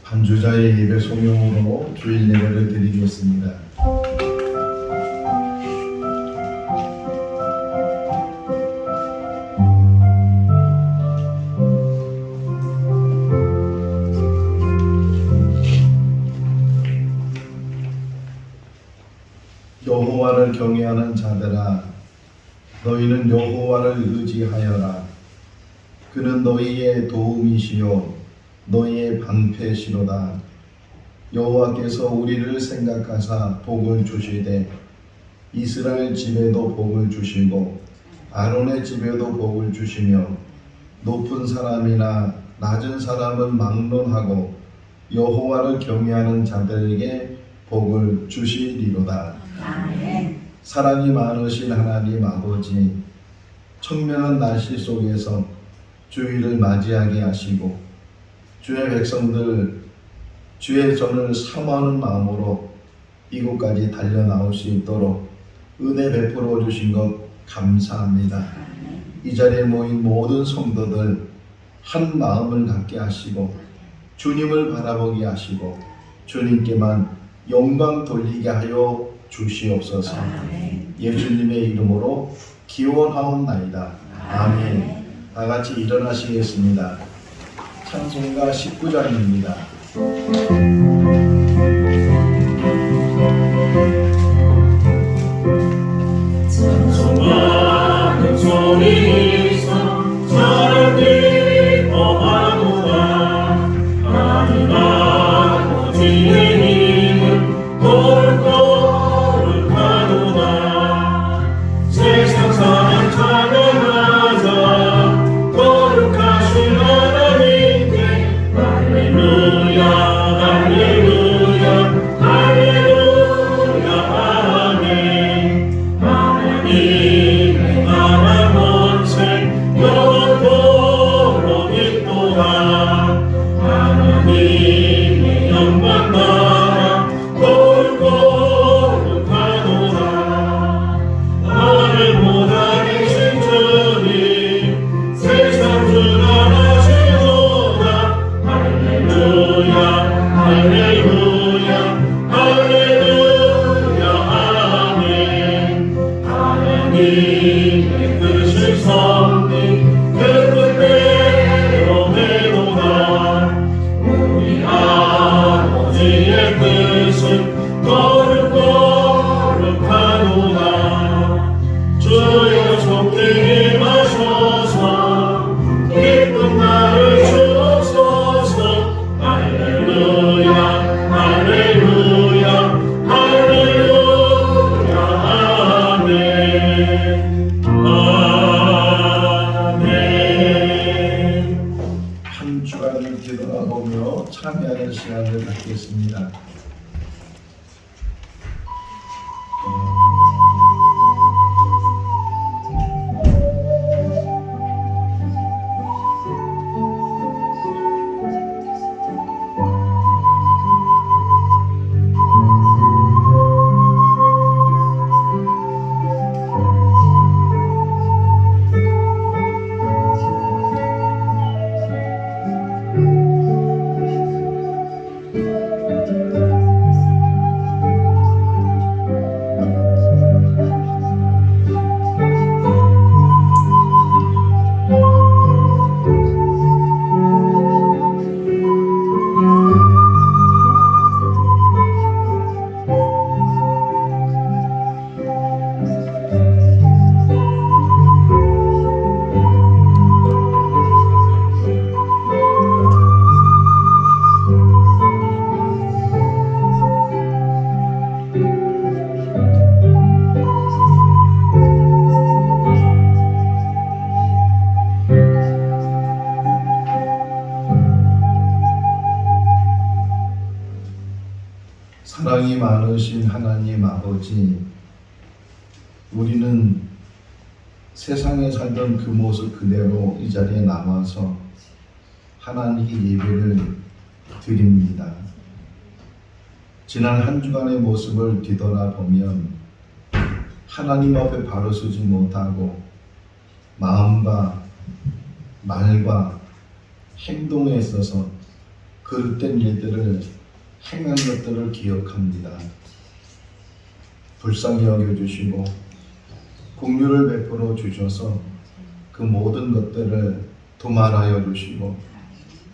반주자의 예배 소명으로 주일 예배를 드리겠습니다. 여호와를 경외하는 자들아, 너희는 여호와를 의지하여라. 그는 너희의 도움이시요 너희의 방패시로다. 여호와께서 우리를 생각하사 복을 주시되 이스라엘 집에도 복을 주시고 아론의 집에도 복을 주시며 높은 사람이나 낮은 사람은 막론하고 여호와를 경외하는 자들에게 복을 주시리로다. 아멘. 사랑이 많으신 하나님 아버지, 청명한 날씨 속에서 주일을 맞이하게 하시고 주의 백성들 주의 전을 사모하는 마음으로 이곳까지 달려나올 수 있도록 은혜 베풀어 주신 것 감사합니다. 이 자리에 모인 모든 성도들 한 마음을 갖게 하시고 주님을 바라보게 하시고 주님께만 영광 돌리게 하여 주시옵소서. 예수님의 이름으로 기원하옵나이다. 아멘. 다 같이 일어나시겠습니다. 찬송가 19장입니다. 찬송하는 소리에서 저를 기뻐하노라. 하늘 아버지의 힘은 꼴꼴하도다. 세상 사람 찬양하자. 거룩하신 하나님께 할렐루야 할렐루야 할렐루야 아멘. 하나님의 나라 원생 영원토록 있도다. 하나님의 영광 나라 거룩거룩하도다. 나를 못하게 신 주님 세상 주관하시도다. 할렐루야 할렐루야 할렐루야 아멘. 하나님의 뜻을 섭리 그 뜻대로 되도다. 우리 아버지의 뜻은 거룩거룩하도다. 주여 속히 임하소서. 기쁜 날을 주옵소서. 할렐루야 할렐루야 할렐루야 아멘. 아멘. 한 주간을 뒤돌아보며 참여하는 시간을 갖겠습니다. 사랑이 많으신 하나님 아버지, 우리는 세상에 살던 그 모습 그대로 이 자리에 남아서 하나님께 예배를 드립니다. 지난 한 주간의 모습을 뒤돌아보면 하나님 앞에 바로 서지 못하고 마음과 말과 행동에 있어서 그릇된 일들을 행한 것들을 기억합니다. 불쌍히 여겨주시고 긍휼을 베풀어 주셔서 그 모든 것들을 도말하여 주시고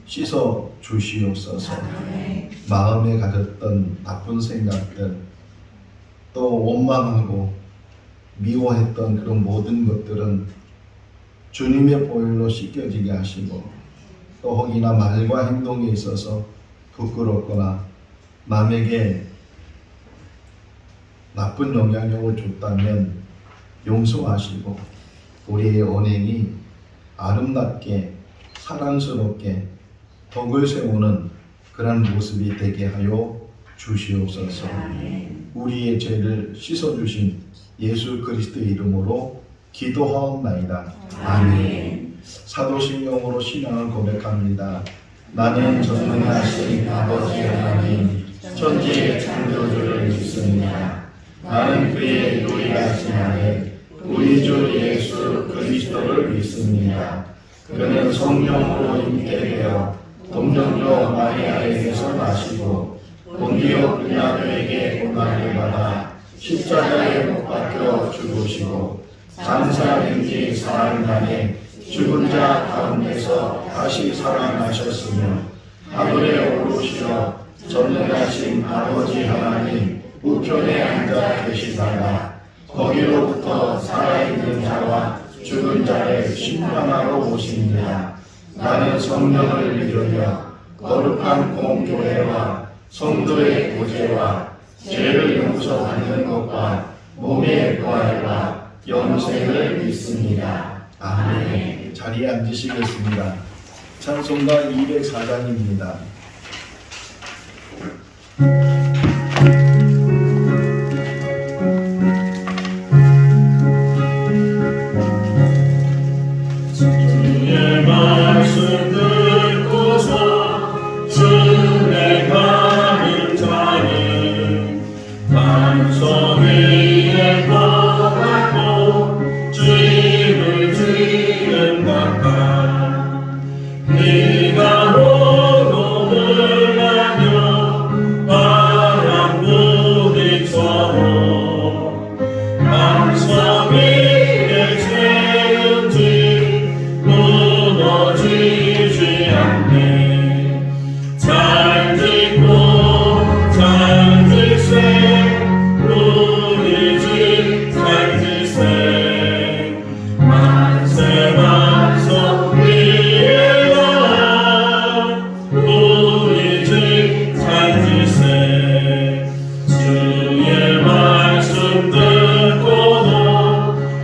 씻어 주시옵소서. 마음에 가졌던 나쁜 생각들, 또 원망하고 미워했던 그런 모든 것들은 주님의 보혈로 씻겨지게 하시고, 또 혹이나 말과 행동에 있어서 부끄럽거나 남에게 나쁜 영향력을 줬다면 용서하시고 우리의 언행이 아름답게 사랑스럽게 덕을 세우는 그런 모습이 되게 하여 주시옵소서. 우리의 죄를 씻어주신 예수 그리스도의 이름으로 기도하옵나이다. 아멘. 사도신경으로 신앙을 고백합니다. 나는 전능하신 아버지 하나님 천지의 창조주를 믿습니다. 나는 그의 유일하신 아들 우리 주 예수 그리스도를 믿습니다. 그는 성령으로 잉태되어 동정녀 마리아에게서 나시고 본디오 빌라도에게 고난을 받아 십자가에 못 박혀 죽으시고 장사된 지 사흘 만에 죽은 자 가운데서 다시 살아나셨으며 하늘에 오르시어 전능하신 아버지 하나님 우편에 앉아 계시다가 거기로부터 살아있는 자와 죽은 자를 심판하러 오십니다. 나는 성령을 믿으며 거룩한 공교회와 성도의 구제와 죄를 용서받는 것과 몸의 부활과 영생을 믿습니다. 아멘. 자리에 앉으시겠습니다. 찬송가 204장입니다. 주의 말씀 듣고서 순례가는 자는 반석 위에 떠나고 주님을 지은 각각 네가 호롱을 하며 바람 부딪혀도 반석 위에 세운지 무너지지 않네. 잘 짓고 잘 질세 우리 집 잘 질세 만세 반석 위에다 우리 집 잘 질세. 주의 말씀 듣고도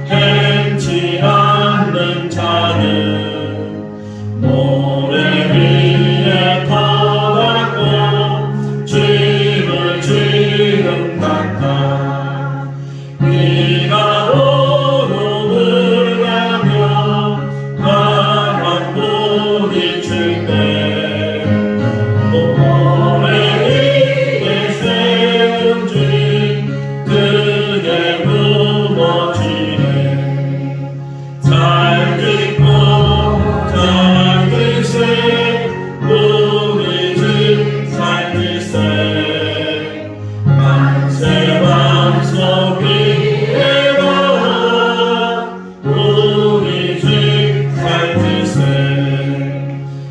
행치 않는 자는 모래 위에 터갖고 짐을 지는 각각 네가 오름을 가며 바람 부딪힐 때 모래 위에 세운 지 그게 무너지네. 잘 짓고 잘 질세 우리 집 잘 질세 만세 반석 위에다 우리 집 잘 질세.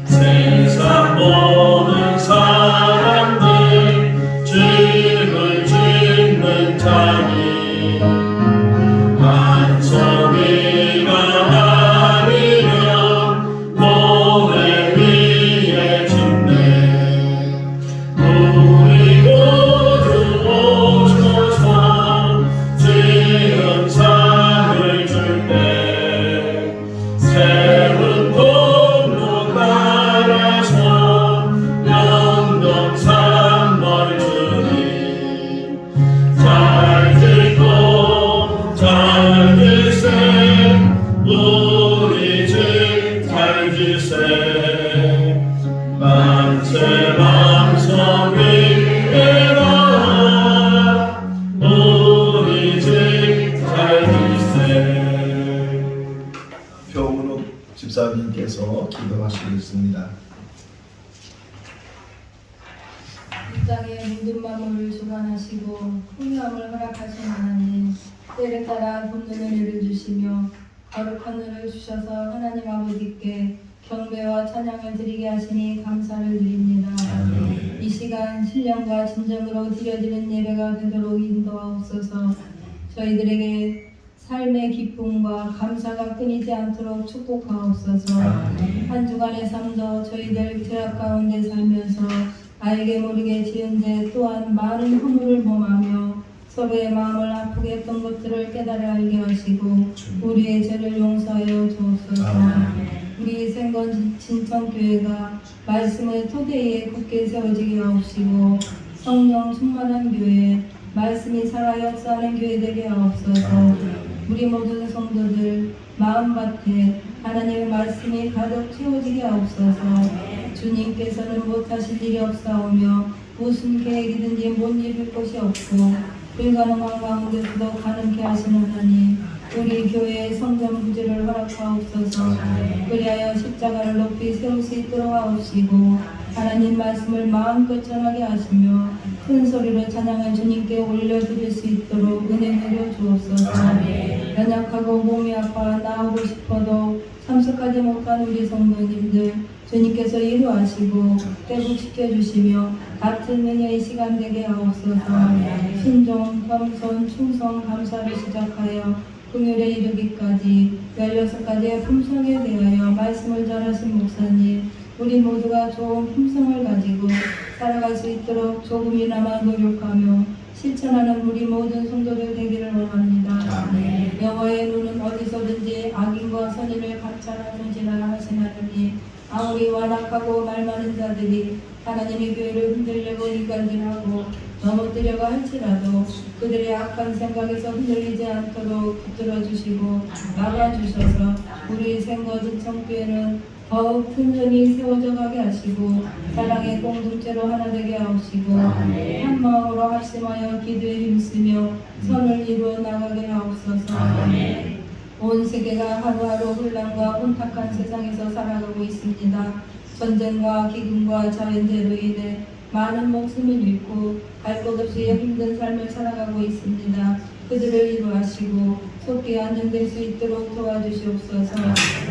세상 모든 사람들 집을 짓는 자니 반석 위가 아니면 모래 위에 짓네. 우리 모두 오셔서 지은 상을 줄 때 새로운 통로 따라서 영동 산벌 주니 잘 짓고 잘 질세 우리 집 잘 질세 만세 반석 위에다 우리 집 잘 질세. 표은욱 집사님께서 기도하시겠습니다. 땅의 모든 만물을 주관하시고 풍요함을 허락하신 하나님, 때를 따라 돕는 은혜를 주시며 거룩한 은혜를 주셔서 하나님 아버지께 경배와 찬양을 드리게 하시니 감사를 드립니다. 아멘. 이 시간 신령과 진정으로 드려지는 예배가 되도록 인도하옵소서. 저희들에게 삶의 기쁨과 감사가 끊이지 않도록 축복하옵소서. 한 주간의 삶도 저희들 죄악 가운데 살면서 알게 모르게 지은 죄 또한 많은 허물을 범하며 서로의 마음을 아프게 했던 것들을 깨달아 알게 하시고 우리의 죄를 용서하여 주옵소서. 우리 생건 진천교회가 말씀의 토대에 굳게 세워지게 하옵시고 성령 충만한 교회, 말씀이 살아 역사하는 교회 되게 하옵소서. 우리 모든 성도들 마음밭에 하나님의 말씀이 가득 채워지게 하옵소서. 주님께서는 못하실 일이 없사오며 무슨 계획이든지 못 이룰 것이 없고 불가능한 가운데서도 가능케 하시는 하나님, 우리 교회의 성전 부지를 허락하옵소서. 그리하여 십자가를 높이 세울 수 있도록 하옵시고 하나님 말씀을 마음껏 전하게 하시며 큰 소리로 찬양을 주님께 올려드릴 수 있도록 은혜 내려 주옵소서. 연약하고 몸이 아파 나오고 싶어도 참석하지 못한 우리 성도님들 주님께서 이루하시고 회복시켜 주시며 같은 은혜의 시간 되게 하옵소서. 순종, 겸손, 충성, 감사를 시작하여 긍휼에 이르기까지 16가지의 품성에 대하여 말씀을 전하신 목사님, 우리 모두가 좋은 품성을 가지고 살아갈 수 있도록 조금이나마 노력하며 실천하는 우리 모든 성도들 되기를 원합니다. 여호와의 눈은 어디서든지 악인과 선인을 감찰하는지라 하신 하나님, 아무리 완악하고 말 많은 자들이 하나님의 교회를 흔들려고 이간질하고 넘어뜨려고 할지라도 그들의 악한 생각에서 흔들리지 않도록 붙들어 주시고 막아주셔서 우리 생거진청교회는 더욱 튼튼히 세워져 가게 하시고 사랑의 공동체로 하나 되게 하옵시고 한 마음으로 합심하여 기도에 힘쓰며 선을 이루어 나가게 하옵소서. 온 세계가 하루하루 혼란과 혼탁한 세상에서 살아가고 있습니다. 전쟁과 기근과 자연재해로 인해 많은 목숨을 잃고 갈 곳 없이 힘든 삶을 살아가고 있습니다. 그들을 이루하시고 속히 안정될 수 있도록 도와주시옵소서.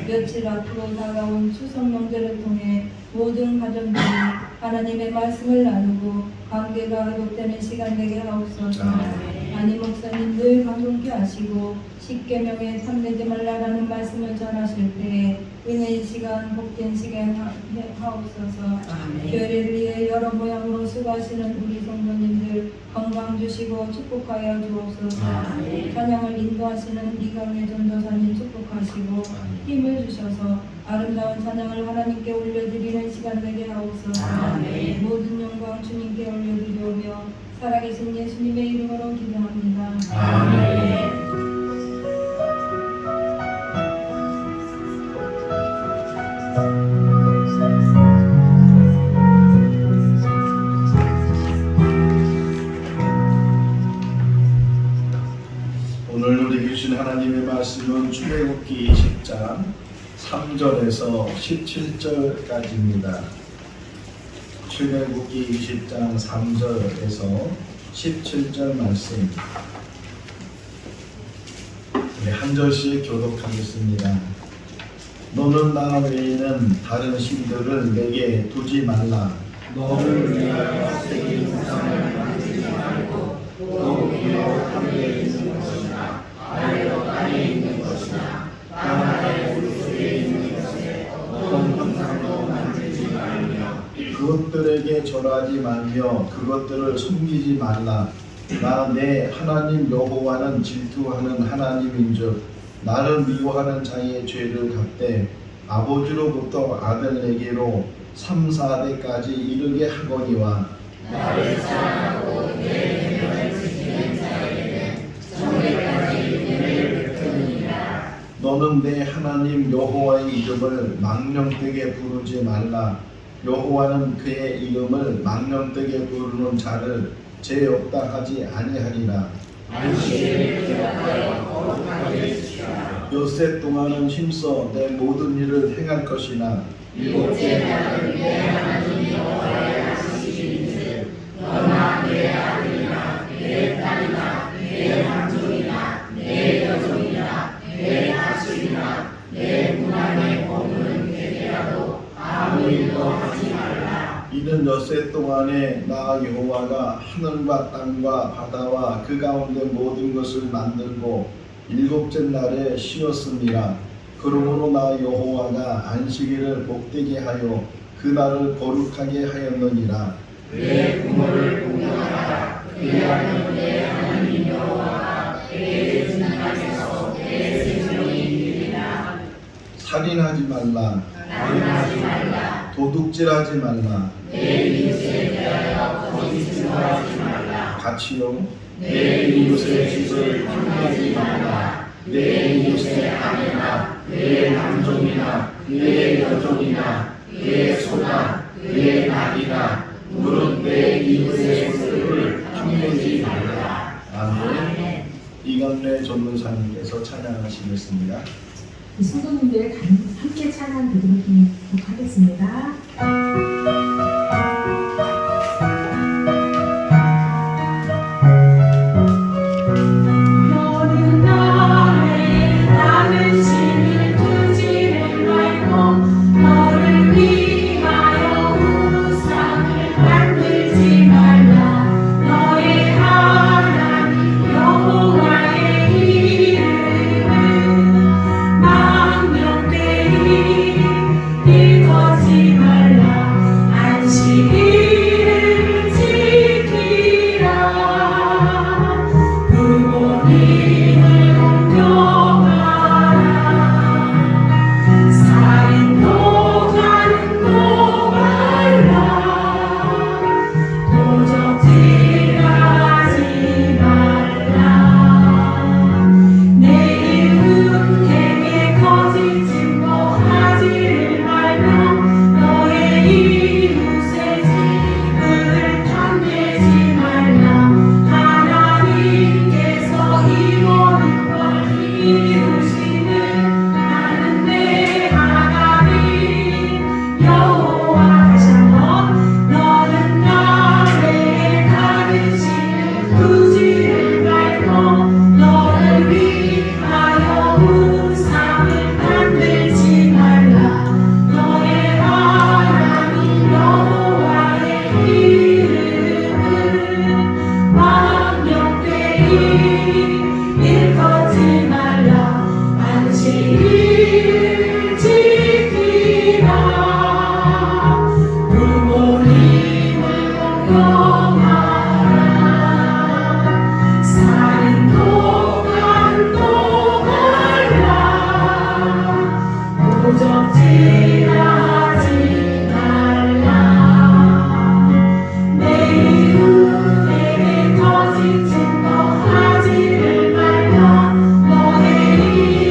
며칠 앞으로 다가온 추석 명절을 통해 모든 가정들이 하나님의 말씀을 나누고 관계가 회복되는 시간 되게 하옵소서. 아니 목사님 늘 감동케 하시고 십계명에 탐내지 말라라는 말씀을 전하실 때에 은혜의 시간, 복된 시간 하옵소서. 교회를 위해 여러 모양으로 수고하시는 우리 성도님들 건강 주시고 축복하여 주옵소서. 찬양을 인도하시는 이강의 전도사님 축복하시고 힘을 주셔서 아름다운 찬양을 하나님께 올려드리는 시간 되게 하옵소서. 모든 영광 주님께 올려드리오며 살아계신 예수님의 이름으로 기도합니다. 아멘. 오늘 우리 주신 하나님의 말씀은 출애굽기 20장 3절에서 17절까지입니다. 출애굽기 20장 3절에서 17절 말씀 한 절씩 교독하겠습니다. 너는 나 외에는 다른 신들을 내게 두지 말라. 너를 위하여 새긴 우상을 만들지 말고 또 위로 하늘에 있는 것이나 아래로 땅에 있는 것이나 땅 아래 물속에 있는 것에 어떤 형상도 만들지 말며 그것들에게 절하지 말며 그것들을 섬기지 말라. 나 내 하나님 여호와는 질투하는 하나님인즉 나를 미워하는 자의 죄를 갚되 아버지로부터 아들에게로 3, 4대까지 이르게 하거니와 나를 사랑하고 내 계명을 지키는 자에게는 천대까지 은혜를 베푸느니라. 너는 내 하나님 여호와의 이름을 망령되게 부르지 말라. 여호와는 그의 이름을 망령되게 부르는 자를 죄 없다 하지 아니하리라. 안식일을 기억하여 거룩하게 지키라. 엿새 동안은 힘써 내 모든 일을 행할 것이나 일곱째 날은 내 하나님 여호와의 안식일인즉 이는 엿새 동안에 나 여호와가 하늘과 땅과 바다와 그 가운데 모든 것을 만들고 일곱째 날에 쉬었습니다. 그러므로 나 여호와가 안식일을 복되게 하여 그 날을 거룩하게 하였느니라. 내 부모를 공경하라. 그리하면 내 하나님 여호와가 내 진하에서 내 생명이 이르리라. 살인하지 말라. 살인하지 말라. 도둑질하지 말라. 내 이웃에 대하여 거짓 증거하지 말라. 같이요. 내 이웃의 집을 탐내지 말라. 내 이웃의 아내나 그의 남종이나 그의 여종이나 그의 소나 그의 낙이나 무릇 내 이웃의 소유를 탐내지 말라. 아멘. 이강래 전도사님께서 찬양하시겠습니다. 성도님들 함께 찬양 드리도록 하겠습니다. 너는 나는 신을 두지를 말고 너를 위하여 우상을 만들지 말라. 너의 하나님 여호와의 이름은 망령되이 일컫지 말라. 안식일을 지키라. 부모님을 공경하라. 살인도 가는도 말라. 도적질하지 말라. 내 이웃에게 거짓 증거하지를 말라. 너의 이웃의 집을 탐내지 말라. 하나님께서 이루는 걸 이루시는 나는 내 하나님 여호와. 다시 한번 너는 나의 다른 신을 두지를 말고 너를 위하여 우상을 만들지 말라. 너의 하나님 여호와의 이름은 망령되이 일컫지 말라. 안식일을 지키라. 부모님을 공경하라. 살인도 간도 말라. 도적질하지 말라. 내 이웃에게 거짓 증거하지를 말라. 너의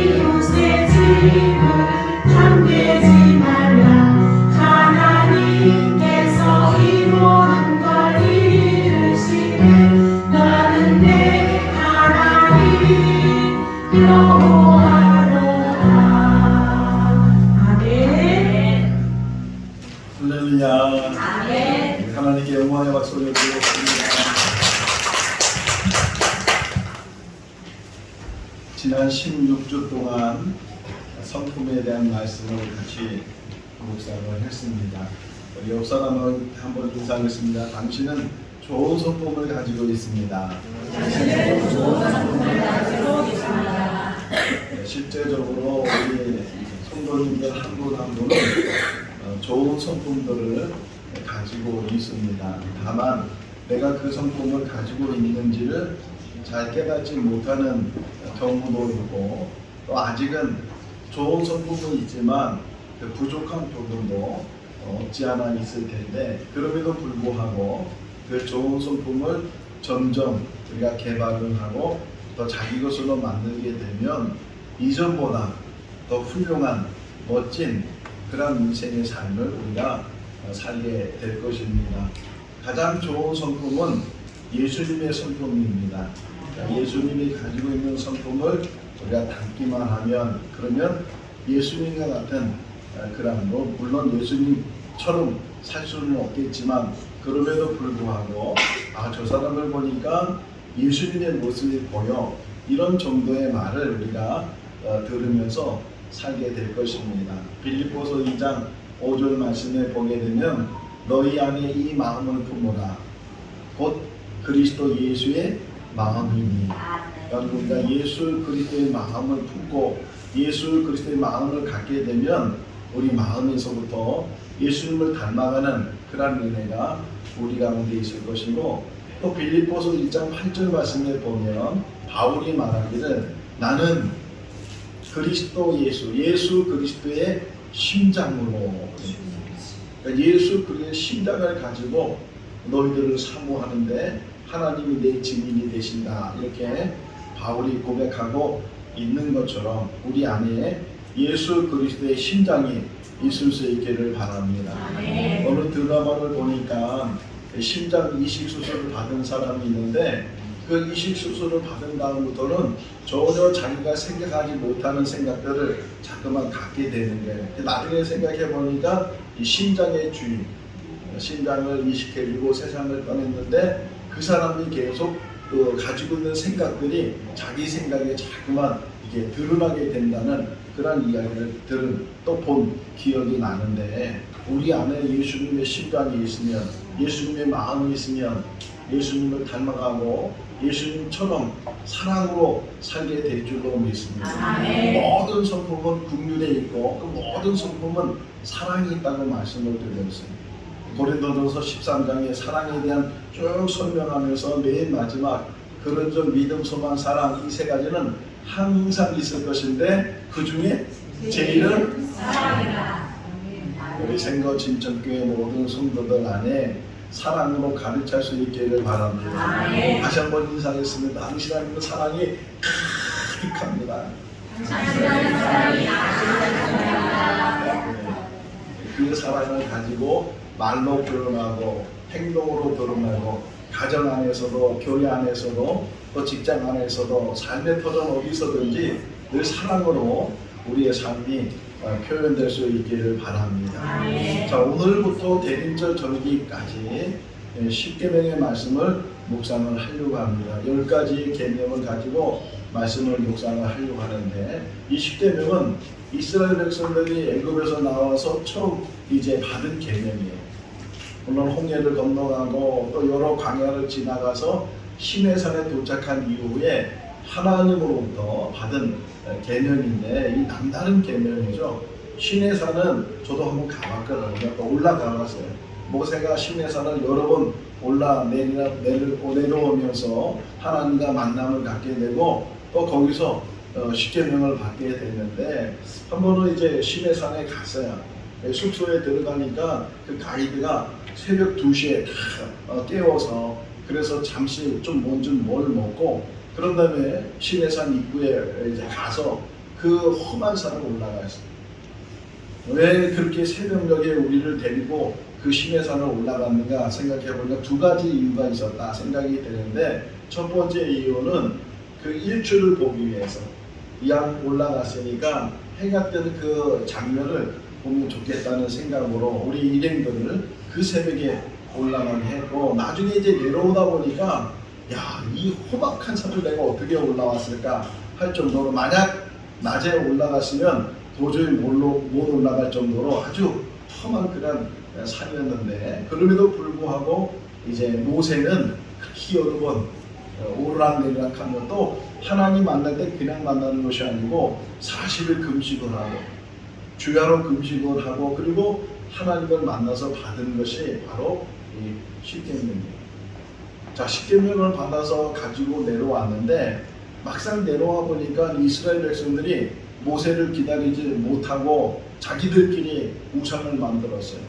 이웃의 집을 탐내지 말라. 하나님께서 이루는 걸 이루시는 나는 내 하나님 여호와로다. 아멘. 할렐루야. 아멘. 하나님께 영광의 박수를 드리겠습니다. 지난 16주 동안 성품에 대한 말씀을 같이 묵상을 했습니다. 우리 옆 사람을 한번 인사하겠습니다. 당신은 좋은 성품을 가지고 있습니다. 실제적으로 우리 성도님들 한 분 한 분은 좋은 성품들을 가지고 있습니다. 다만 내가 그 성품을 가지고 있는지를 잘 깨닫지 못하는 경우도 있고, 또 아직은 좋은 성품은 있지만 그 부족한 부분도 없지 않아 있을 텐데, 그럼에도 불구하고 그 좋은 성품을 점점 우리가 개발을 하고 더 자기 것으로 만들게 되면 이전보다 더 훌륭한 멋진 그런 인생의 삶을 우리가 살게 될 것입니다. 가장 좋은 성품은 예수님의 성품입니다. 예수님이 가지고 있는 성품을 우리가 담기만 하면, 그러면 예수님과 같은 그런, 물론 예수님처럼 살 수는 없겠지만, 그럼에도 불구하고 저 사람을 보니까 예수님의 모습이 보여, 이런 정도의 말을 우리가 들으면서 살게 될 것입니다. 빌립보서 2장 5절 말씀에 보게 되면 너희 안에 이 마음을 품어라. 곧 그리스도 예수의 마음이니. 여러분, 우리가 예수 그리스도의 마음을 품고 예수 그리스도의 마음을 갖게 되면 우리 마음에서부터 예수님을 닮아가는 그런 은혜가 우리 가운데 있을 것이고, 또 빌립보서 1장 8절 말씀에 보면 바울이 말하기를 나는 그리스도 예수 그리스도의 심장으로, 그러니까 예수 그리스도의 심장을 가지고 너희들을 사모하는데 하나님이 내 증인이 되신다, 이렇게 바울이 고백하고 있는 것처럼 우리 안에 예수 그리스도의 심장이 있을 수 있기를 바랍니다. 어느 드라마를 보니까 심장 이식 수술을 받은 사람이 있는데 그 이식 수술을 받은 다음부터는 전혀 자기가 생각하지 못하는 생각들을 자꾸만 갖게 되는 거예요. 나중에 생각해 보니까 이 심장의 주인, 심장을 이식해주고 세상을 떠났는데 그 사람이 계속 가지고 있는 생각들이 자기 생각에 자꾸만 이게 드러나게 된다는 그런 이야기를 들은 또 본 기억이 나는데, 우리 안에 예수님의 심장이 있으면, 예수님의 마음이 있으면 예수님을 닮아가고 예수님처럼 사랑으로 살게 될 줄로 믿습니다. 모든 성품은 긍휼에 있고 그 모든 성품은 사랑이 있다고 말씀을 드렸어요. 고린도전서 13장에 사랑에 대한 쭉 설명하면서 맨 마지막 그런 점 믿음, 소망, 사랑 이 세 가지는 항상 있을 것인데 그 중에 제일은 사랑이다. 우리 생거 진천교회 모든 성도들 안에 사랑으로 가득 찰 수 있기를 바랍니다. 다시 한번 인사했습니다. 당신 안에는 사랑이 가득합니다. 그 사랑을 가지고 말로 표현하고 행동으로 드러내고 가정 안에서도 교회 안에서도 또 직장 안에서도 삶의 터전 어디서든지 늘 사랑으로 우리의 삶이 표현될 수 있기를 바랍니다. 자, 오늘부터 대림절 절기까지 10계명의 말씀을 묵상을 하려고 합니다. 10가지의 계명을 가지고 말씀을 묵상을 하려고 하는데, 이 10계명은 이스라엘 백성들이 애굽에서 나와서 처음 이제 받은 계명이에요. 물론 홍해를 건너가고 또 여러 광야를 지나가서 시내산에 도착한 이후에 하나님으로부터 받은 계명인데, 이 남다른 계명이죠. 시내산은 저도 한번 가봤거든요. 또 올라가봤어요. 모세가 시내산을 여러 번 내려오면서 하나님과 만남을 갖게 되고 또 거기서 10계명을 받게 됐는데, 한 번은 이제 시내산에 갔어요. 숙소에 들어가니까 그 가이드가 새벽 2시에 다 깨워서, 그래서 잠시 좀 먼저 뭘 먹고 그런 다음에 시내산 입구에 이제 가서 그 험한 산을 올라갔어요. 왜 그렇게 새벽녘에 우리를 데리고 그 시내산을 올라갔는가 생각해보니까 두 가지 이유가 있었다 생각이 되는데, 첫 번째 이유는 그 일출을 보기 위해서 이왕 올라갔으니까 해가 뜨는 그 장면을 보면 좋겠다는 생각으로 우리 일행들을 그 새벽에 올라가게 했고, 나중에 이제 내려오다 보니까 야, 이 호박한 산을 내가 어떻게 올라왔을까 할 정도로, 만약 낮에 올라갔으면 도저히 못 올라갈 정도로 아주 험한 그런 산이었는데, 그럼에도 불구하고 이제 모세는 그렇게 여러 번 오르락내리락 하면 또 하나님 만날 때 그냥 만나는 것이 아니고 40일 금식을 하고 주야로 금식을 하고 그리고 하나님을 만나서 받은 것이 바로 이 10계명입니다. 자, 10계명을 받아서 가지고 내려왔는데, 막상 내려와 보니까 이스라엘 백성들이 모세를 기다리지 못하고 자기들끼리 우상을 만들었어요.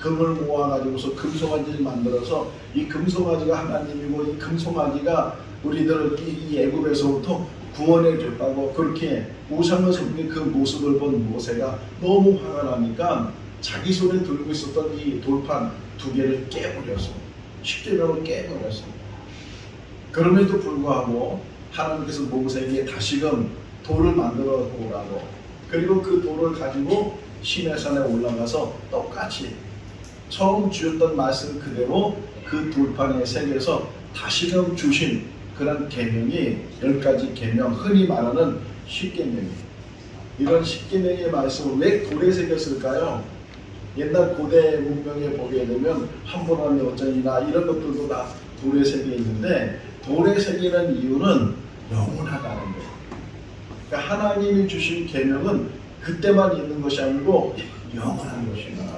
금을 모아가지고서 금송아지를 만들어서 이 금송아지가 하나님이고 이 금송아지가 우리들 이 애굽에서부터 구원해 줬다고 그렇게 우상을 섬긴 그 모습을 본 모세가 너무 화가 나니까 자기 손에 들고 있었던 이 돌판 2개를 깨버렸어요. 10계명을 깨버렸어요. 그럼에도 불구하고 하나님께서 모세에게 다시금 돌을 만들어 오라고, 그리고 그 돌을 가지고 시내산에 올라가서 똑같이 처음 주셨던 말씀 그대로 그 돌판에 새겨서 다시금 주신 그런 계명이 10가지 계명, 흔히 말하는 10계명이에요. 이런 10계명의 말씀을 왜 돌에 새겼을까요? 옛날 고대 문명에 보게 되면 환불함의 어전이나 이런 것들도 다 돌의 세계에 있는데 돌의 세계는 이유는 영원하다는 거예요. 그러니까 하나님이 주신 계명은 그때만 있는 것이 아니고 영원한 것이다.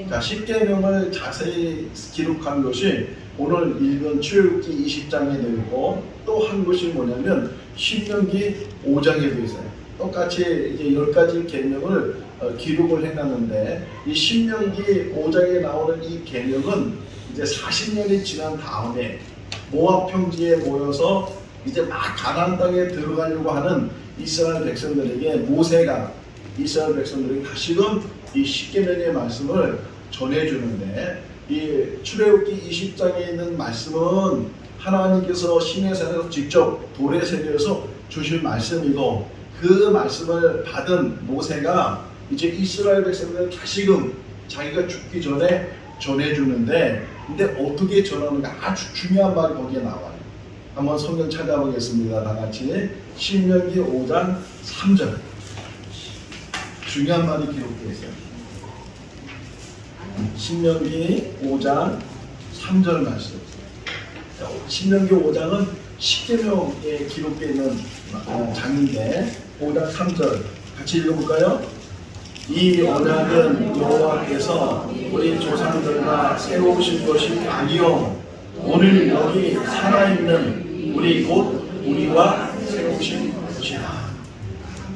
자, 10계명을 자세히 기록한 것이 오늘 읽은 출애굽기 20장에 되어 있고 또 한 것이 뭐냐면 신명기 5장에 되어 있어요. 똑같이 이제 10가지 계명을 기록을 해놨는데 이 신명기 5장에 나오는 이 계명은 이제 40년이 지난 다음에 모압 평지에 모여서 이제 막 가나안 땅에 들어가려고 하는 이스라엘 백성들에게 모세가 이스라엘 백성들에게 다시금 이 10계명의 말씀을 전해주는데 이 출애굽기 20장에 있는 말씀은 하나님께서 시내산에서 직접 돌의 세계에서 주신 말씀이고 그 말씀을 받은 모세가 이제 이스라엘 백성들 다시금 자기가 죽기 전에 전해주는데 근데 어떻게 전하는가 아주 중요한 말이 거기에 나와요. 한번 성경 찾아보겠습니다. 다 같이 신명기 5장 3절 중요한 말이 기록되어 있어요. 신명기 5장 3절 말씀. 신명기 5장은 10계명에 기록되어 있는 장인데 5장 3절 같이 읽어볼까요? 이 언약은 여호와께서 우리 조상들과 세우신 것이 아니요 오늘 여기 살아있는 우리 곧 우리와 세우신 것이라.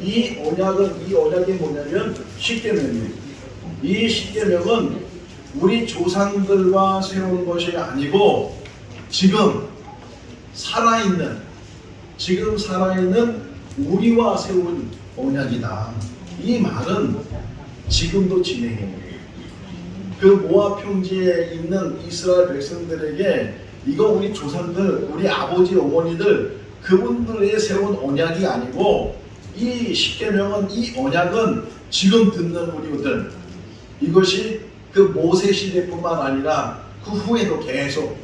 이 언약이 뭐냐면 10계명이에요. 이 10계명은 우리 조상들과 세운 것이 아니고 지금 살아있는 우리와 세운 언약이다. 이 말은 지금도 진행해요. 그 모압 평지에 있는 이스라엘 백성들에게 이거 우리 조상들, 우리 아버지, 어머니들 그분들의 세운 언약이 아니고 이 10계명은 이 언약은 지금 듣는 우리들 이것이 그 모세 시대뿐만 아니라 그 후에도 계속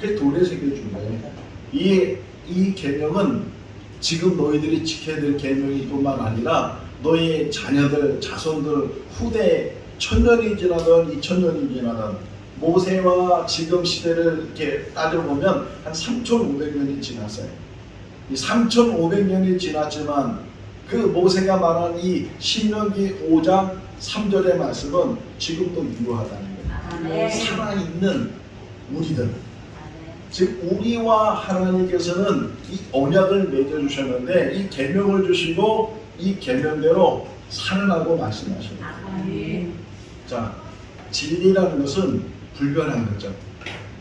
그 돌의 세계를 준 거예요. 이 계명은 지금 너희들이 지켜야 될 계명일 뿐만 아니라 너희 자녀들, 자손들 후대 1000년이 지나든 2000년이 지나든 모세와 지금 시대를 이렇게 따져보면 한 3500년이 지났어요. 이 3500년이 지났지만 그 모세가 말한 이 신명기 5장 3절의 말씀은 지금도 유효하다는 거예요. 살아있는 우리들 즉 우리와 하나님께서는 이 언약을 맺어주셨는데 이 계명을 주시고 이 계명대로 살라고 말씀하십니다. 자, 진리라는 것은 불변한 거죠.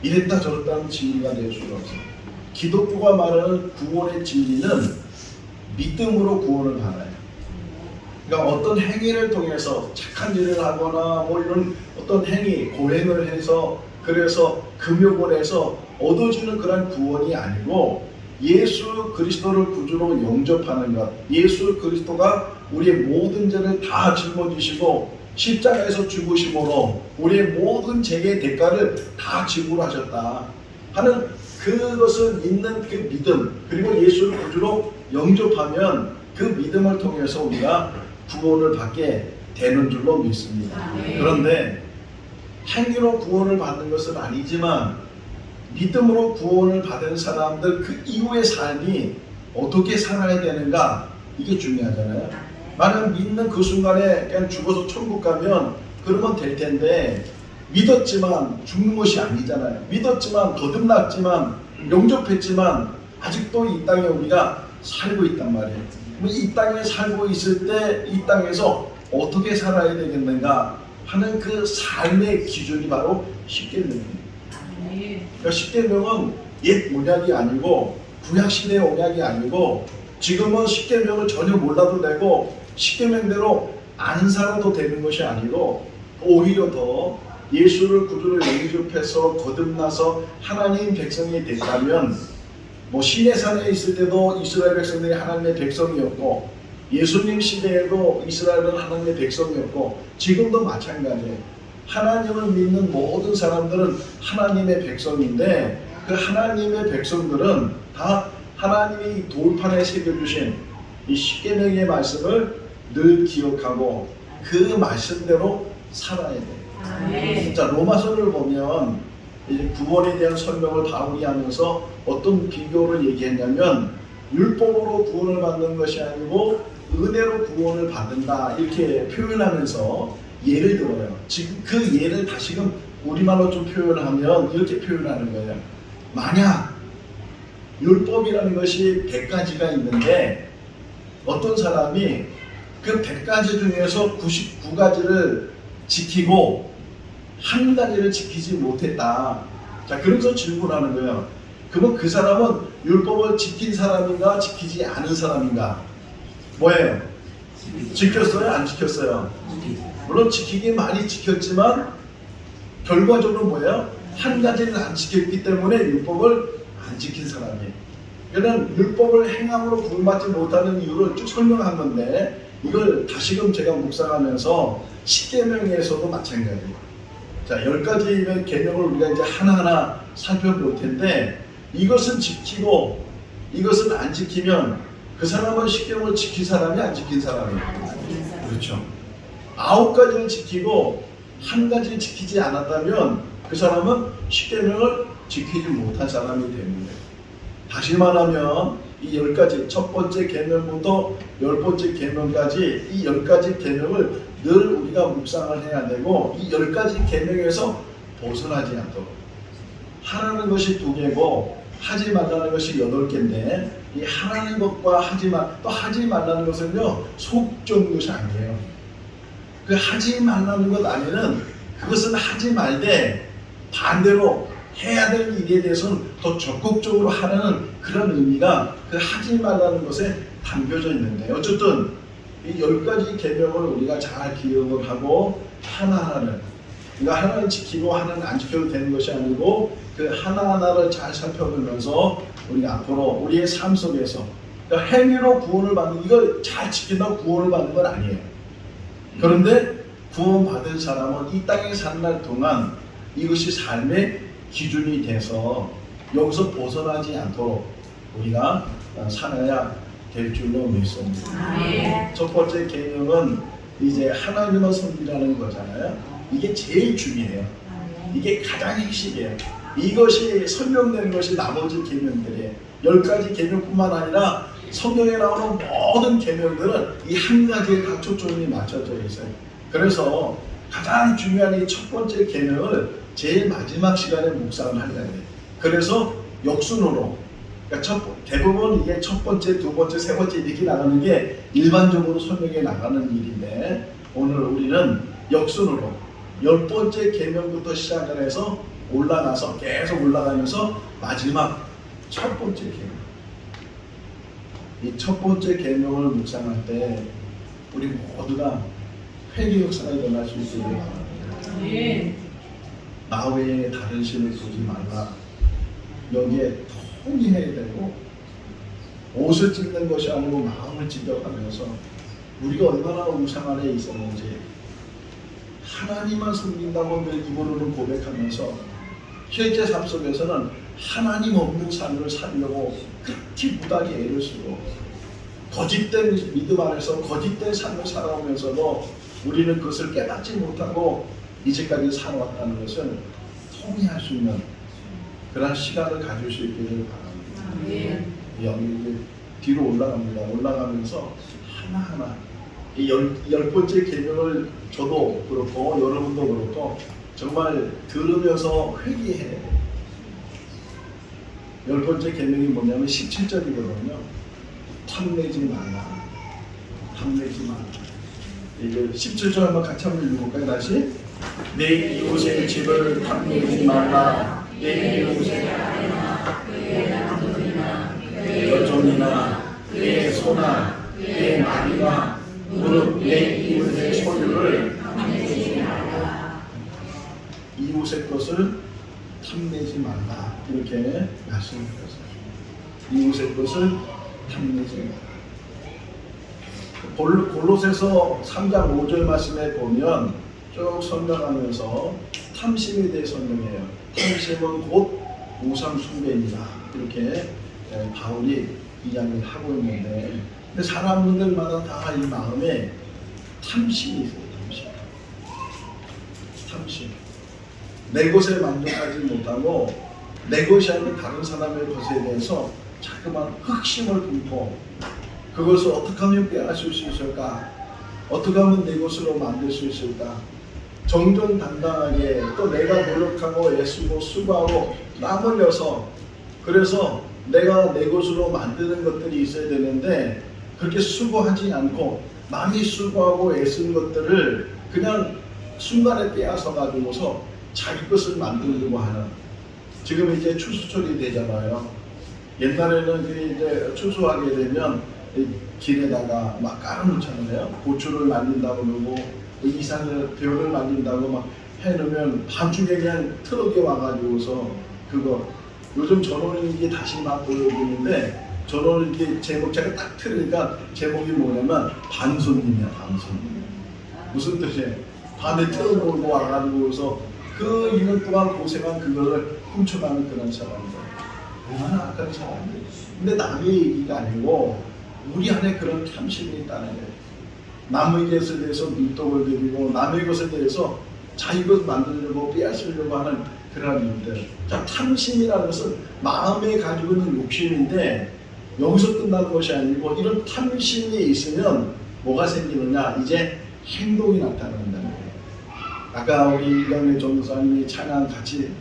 이랬다 저랬다 하는 진리가 될 수가 없어요. 기독교가 말하는 구원의 진리는 믿음으로 구원을 받아요. 그러니까 어떤 행위를 통해서 착한 일을 하거나 뭐 이런 어떤 행위, 고행을 해서 그래서 금욕을 해서 얻어지는 그런 구원이 아니고 예수 그리스도를 구주로 영접하는 것, 예수 그리스도가 우리의 모든 죄를 다 짊어지시고 십자가에서 죽으심으로 우리의 모든 죄의 대가를 다 지불하셨다 하는 그것을 믿는 그 믿음, 그리고 예수를 구주로 영접하면 그 믿음을 통해서 우리가 구원을 받게 되는 줄로 믿습니다. 그런데 행위로 구원을 받는 것은 아니지만 믿음으로 구원을 받은 사람들 그 이후의 삶이 어떻게 살아야 되는가 이게 중요하잖아요. 나는 믿는 그 순간에 그냥 죽어서 천국 가면 그러면 될 텐데 믿었지만 죽는 것이 아니잖아요. 믿었지만 거듭났지만 영접했지만 아직도 이 땅에 우리가 살고 있단 말이에요. 이 땅에 살고 있을 때 이 땅에서 어떻게 살아야 되겠는가 하는 그 삶의 기준이 바로 10계명입니다. 그러니까 10계명은 옛 언약이 아니고 구약시대의 언약이 아니고 지금은 10계명을 전혀 몰라도 되고 10계명대로 안 살아도 되는 것이 아니고 오히려 더 예수를 구주로 영접해서 거듭나서 하나님 백성이 됐다면 뭐 시내산에 있을 때도 이스라엘 백성들이 하나님의 백성이었고 예수님 시대에도 이스라엘은 하나님의 백성이었고 지금도 마찬가지예요. 하나님을 믿는 모든 사람들은 하나님의 백성인데 그 하나님의 백성들은 다 하나님이 돌판에 새겨주신 이 10계명의 말씀을 늘 기억하고 그 말씀대로 살아야 돼. 아멘. 자, 로마서를 보면 이제 구원에 대한 설명을 바울이 하면서 어떤 비교를 얘기했냐면 율법으로 구원을 받는 것이 아니고 은혜로 구원을 받는다 이렇게 표현하면서 예를 들어요. 지금 그 예를 다시금 우리말로 좀 표현하면 이렇게 표현하는 거예요. 만약 율법이라는 것이 100가지가 있는데 어떤 사람이 그 100가지 중에서 99가지를 지키고 한 가지를 지키지 못했다. 자, 그래서 질문하는 거예요. 그러면 그 사람은 율법을 지킨 사람인가 지키지 않은 사람인가? 뭐예요? 지켰어요? 안 지켰어요? 물론 지키긴 많이 지켰지만 결과적으로 뭐예요? 한 가지를 안 지켰기 때문에 율법을 안 지킨 사람이에요. 그러니까 율법을 행함으로 구원받지 못하는 이유를 쭉 설명한 건데 이걸 다시금 제가 묵상하면서 십계명에서도 마찬가지예요. 자, 10가지의 계명을 우리가 이제 하나하나 살펴볼 텐데 이것은 지키고 이것은 안 지키면 그 사람은 십계명을 지킨 사람이 안 지킨 사람이에요. 그렇죠. 9가지를 지키고 한 가지 지키지 않았다면 그 사람은 십계명을 지키지 못한 사람이 되는 거예요. 다시 말하면 이 10가지 첫 번째 계명부터 10번째 계명까지 이 10가지 계명을 늘 우리가 묵상을 해야 되고 이 10가지 계명에서 벗어나지 않도록 하라는 것이 2개고 하지 말라는 것이 8개인데 이 하라는 것과 또 하지 말라는 것은요 속적인 것이 아니에요. 그 하지 말라는 것 안에는 그것은 하지 말되 반대로 해야 될 일에 대해서는 더 적극적으로 하라는 그런 의미가 그 하지 말라는 것에 담겨져 있는데 어쨌든 이 10가지 계명을 우리가 잘 기억을 하고 하나하나를 그러니까 하나는 지키고 하나는 안 지켜도 되는 것이 아니고 그 하나하나를 잘 살펴보면서 우리가 앞으로 우리의 삶 속에서 그러니까 행위로 구원을 받는 이걸 잘 지킨다고 구원을 받는 건 아니에요. 그런데 구원받은 사람은 이 땅에 사는 날 동안 이것이 삶의 기준이 돼서 여기서 벗어나지 않도록 우리가 살아야 될 줄로 믿습니다. 첫 번째 계명은 이제 하나님을 섬기라는 거잖아요. 이게 제일 중요해요. 이게 가장 핵심이에요. 이것이 설명되는 것이 나머지 계명들이에요. 10가지 계명뿐만 아니라 성경에 나오는 모든 계명들은 이 한 가지에 다 초점이 맞춰져 있어요. 그래서 가장 중요한 이 첫 번째 계명을 제일 마지막 시간에 묵상을 하려야 돼요. 그래서 역순으로 그러니까 대부분 이게 첫 번째, 두 번째, 세 번째 이렇게 나가는 게 일반적으로 설명해 나가는 일인데 오늘 우리는 역순으로 10번째 계명부터 시작을 해서 올라가서 계속 올라가면서 마지막 첫 번째 계명 이 첫 번째 계명을 묵상할 때 우리 모두가 회개 역사가 일어날 수 있기를 바랍니다. 나 외에 다른 신을 두지 말라. 여기에 통일해야 되고 옷을 찢는 것이 아니고 마음을 찢어가면서 우리가 얼마나 우상 안에 있었는지 하나님만 섬긴다고 늘 입으로는 고백하면서 실제 삶 속에서는 하나님 없는 삶을 살려고 극히 무닥에 애를 쓰고 거짓된 믿음 안에서 거짓된 삶을 살아오면서도 우리는 그것을 깨닫지 못하고 이제까지 살아왔다는 것을 통회할 수 있는 그런 시간을 가질 수 있기를 바랍니다. 여기 뒤로 올라갑니다. 올라가면서 하나하나 이 10번째 계명을 저도 그렇고 여러분도 그렇고 정말 들으면서 회개해야 돼요. 10번째 계명이 뭐냐면 17절이거든요. 탐내지 말라. 탐내지 말라. 이게 17절 한번 같이 한번 읽어볼까요? 다시. 내 이웃의 집을 탐내지 말라. 내 이웃의 아내나 그의 남편이나 그의 여종이나 그의 소나 그의 나귀나 무릇 내 이웃의 소유를 탐내지 말라. 이웃의 것을 탐내지 말라. 이렇게 말씀드렸어요. 이웃의 것을 탐내지 말라. 골로새서 3장 5절 말씀에 보면 쭉 설명하면서 탐심에 대해 설명해요. 탐심은 곧 우상 숭배입니다. 이렇게 바울이 이야기를 하고 있는데 근데 사람들마다 다 이 마음에 탐심이 있어요. 내 것에 만족하지 못하고 내 것이 아닌 다른 사람의 것에 대해서 자꾸만 흑심을 품고 그것을 어떻게 하면 빼앗을 수 있을까? 어떻게 하면 내 것으로 만들 수 있을까? 정정당당하게 또 내가 노력하고 애쓰고 수고하고 땀 흘려서 그래서 내가 내 것으로 만드는 것들이 있어야 되는데 그렇게 수고하지 않고 남이 수고하고 애쓴 것들을 그냥 순간에 빼앗아 가지고서 자기 것을 만들려고 하는 지금 이제 추수철이 되잖아요. 옛날에는 그 이제 추수하게 되면 길에다가 막 깔아놓잖아요. 고추를 말린다고 그러고 이산을 벼를 말린다고 막 해놓으면 밤중에 그냥 트럭이 와가지고서 그거 요즘 전원일기 다시 막 보여주는데 전원일기 제목 제가 딱 틀으니까 제목이 뭐냐면 반손님이야. 반손님. 무슨 뜻이에요? 밤에 트럭 몰고 와가지고서 그 2년 동안 고생한 그거를 훔쳐가는 그런 사람들. 얼마나 악한 사람들. 근데 남의 얘기가 아니고 우리 안에 그런 탐심이 있다는 거예요. 남의 것에 대해서 밀떡을 드리고 남의 것에 대해서 자기 것 만들려고 빼앗으려고 하는 그런 일들. 자, 탐심이라는 것은 마음에 가지고 있는 욕심인데 여기서 끝나는 것이 아니고 이런 탐심이 있으면 뭐가 생기느냐? 이제 행동이 나타난다는 거예요. 아까 우리 이강래 전도사님이 찬양 같이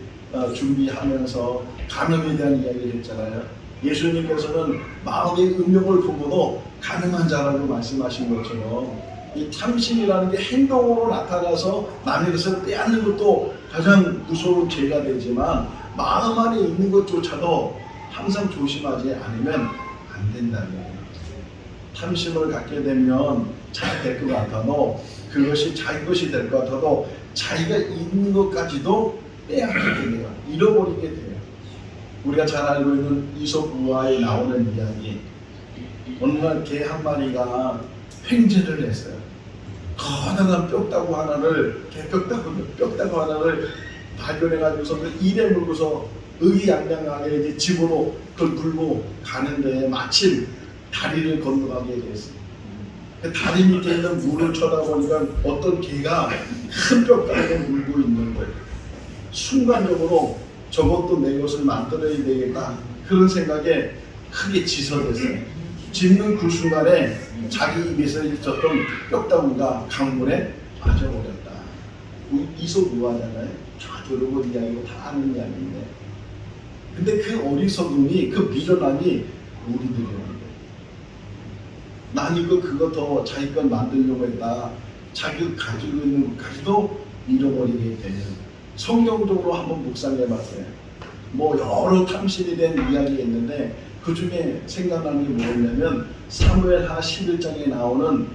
준비하면서 간음에 대한 이야기를 했잖아요. 예수님께서는 마음의 음욕을 보고도 가능한 자라고 말씀하신 것처럼 이 탐심이라는 게 행동으로 나타나서 남의 것을 빼앗는 것도 가장 무서운 죄가 되지만 마음 안에 있는 것조차도 항상 조심하지 않으면 안 된다는 거예요. 탐심을 갖게 되면 잘 될 것 같아도 그것이 자기 것이 될 것 같아도 자기가 있는 것까지도 빼앗게 돼요. 잃어버리게 돼요. 우리가 잘 알고 있는 이솝 우화에 나오는 이야기. 어느 날 개 한 마리가 횡재를 했어요. 커다란 뼈다구 하나를 뼈다구 하나를 발견해가지고서 그 입에 물고서 의기양양하게 이제 집으로 그걸 물고 가는데 마침 다리를 건너가게 됐어요. 그 다리 밑에 있는 물을 쳐다보니까 어떤 개가 큰 뼈다구를 물고 있는 거예요. 순간적으로 저것도 내 것을 만들어야 되겠다 그런 생각에 크게 지설했어요. 짖는 그 순간에 자기 입에서 있었던 뼈다구가 강물에 빠져버렸다. 이솝 우화잖아요. 다 들어본 이야기고 다 아는 이야기인데 근데 그 어리석음이 그 미련함이 우리들이라는 거예요. 난 이거 그거 더 자기 건 만들려고 했다. 자기 가지고 있는 것까지도 잃어버리게 되는 성경적으로 한번 묵상해봤어요. 뭐 여러 탐심이 된 이야기가 있는데 그 중에 생각나는 게 뭐냐면 사무엘하 11장에 나오는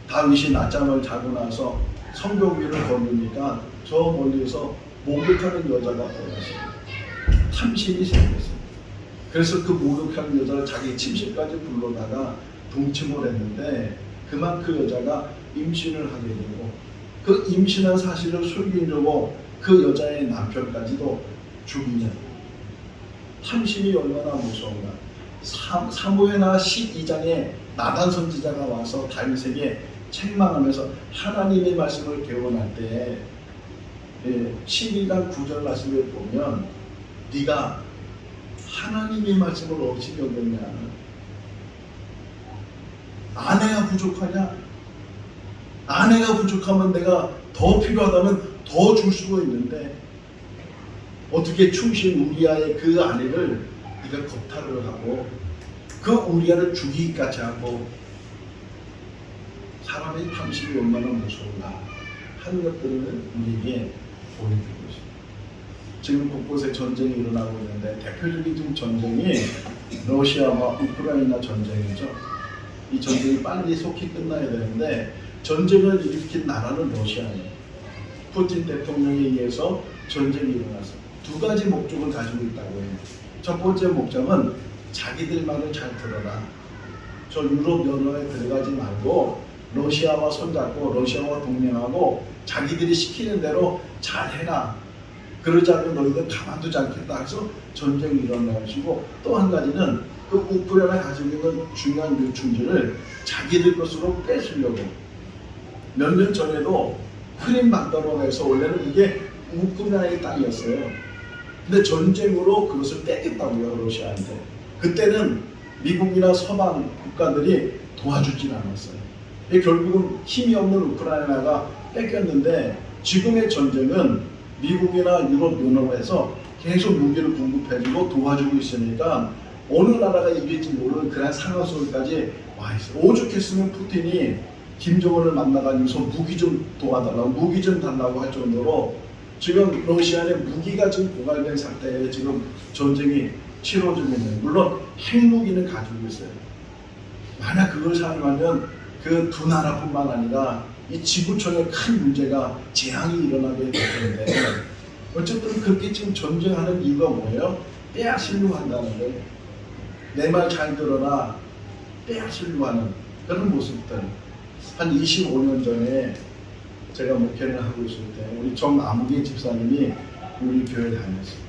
다윗이 낮잠을 자고 나서 성벽 위를 걸으니까 저 멀리서 목욕하는 여자가 보였어요. 탐심이 생겼어요. 그래서 그 목욕하는 여자를 자기 침실까지 불러다가 동침을 했는데 그만 그 여자가 임신을 하게 되고 그 임신한 사실을 숨기려고 그 여자의 남편까지도 죽이는 탐심이 얼마나 무서운가. 사무엘하 12장에 나단 선지자가 와서 다윗에게 책망하면서 하나님의 말씀을 개원할 때 12장 9절 말씀을 보면 네가 하나님의 말씀을 어찌 여겼냐. 아내가 부족하냐? 아내가 부족하면 내가 더 필요하다면 더 줄 수가 있는데 어떻게 충신 우리아의 그 아내를 네가 겁탈을 하고 그 우리아를 죽이기까지 하고 사람의 탐심이 얼마나 무서운가 하는 것들을 우리에게 보여주고 있습니다. 지금 곳곳에 전쟁이 일어나고 있는데 대표적인 전쟁이 러시아와 우크라이나 전쟁이죠. 이 전쟁이 빨리 속히 끝나야 되는데 전쟁을 일으킨 나라는 러시아예요. 푸틴 대통령에 의해서 전쟁이 일어났어요. 두 가지 목적을 가지고 있다고 해요. 첫 번째 목적은 자기들 말을 잘 들어라. 저 유럽 연합에 들어가지 말고 러시아와 손잡고 러시아와 동맹하고 자기들이 시키는 대로 잘 해라. 그러지 않으면 너희들 가만두지 않겠다 해서 전쟁이 일어나시고 또 한 가지는 그 우크라이나 가지고 있는 중요한 유충지를 자기들 것으로 뺏으려고 몇 년 전에도 크림 만들어내서 원래는 이게 우크라이나의 땅이었어요. 근데 전쟁으로 그것을 뺏겼다고요, 러시아한테. 그때는 미국이나 서방 국가들이 도와주진 않았어요. 결국은 힘이 없는 우크라이나가 뺏겼는데 지금의 전쟁은 미국이나 유럽 연합에서 계속 무기를 공급해주고 도와주고 있으니까 어느 나라가 이길지 모르는 그런 상황 속까지 와 있어요. 오죽했으면 푸틴이 김정은을 만나가지고서 무기 좀 도와달라고, 무기 좀 달라고 할 정도로 지금 러시아에 무기가 지금 고갈된 상태에 지금 전쟁이 치러지고 있는, 물론 핵무기는 가지고 있어요. 만약 그걸 사용하면 그 두 나라뿐만 아니라 이 지구촌에 큰 문제가, 재앙이 일어나게 될 텐데, 어쨌든 그렇게 지금 전쟁하는 이유가 뭐예요? 빼앗으려고 한다는 거예요. 내 말 잘 들어라, 빼앗으려고 하는 그런 모습들. 한 25년 전에 제가 목회를 하고 있을 때 우리 정아무개 집사님이 우리 교회에 다녔어요.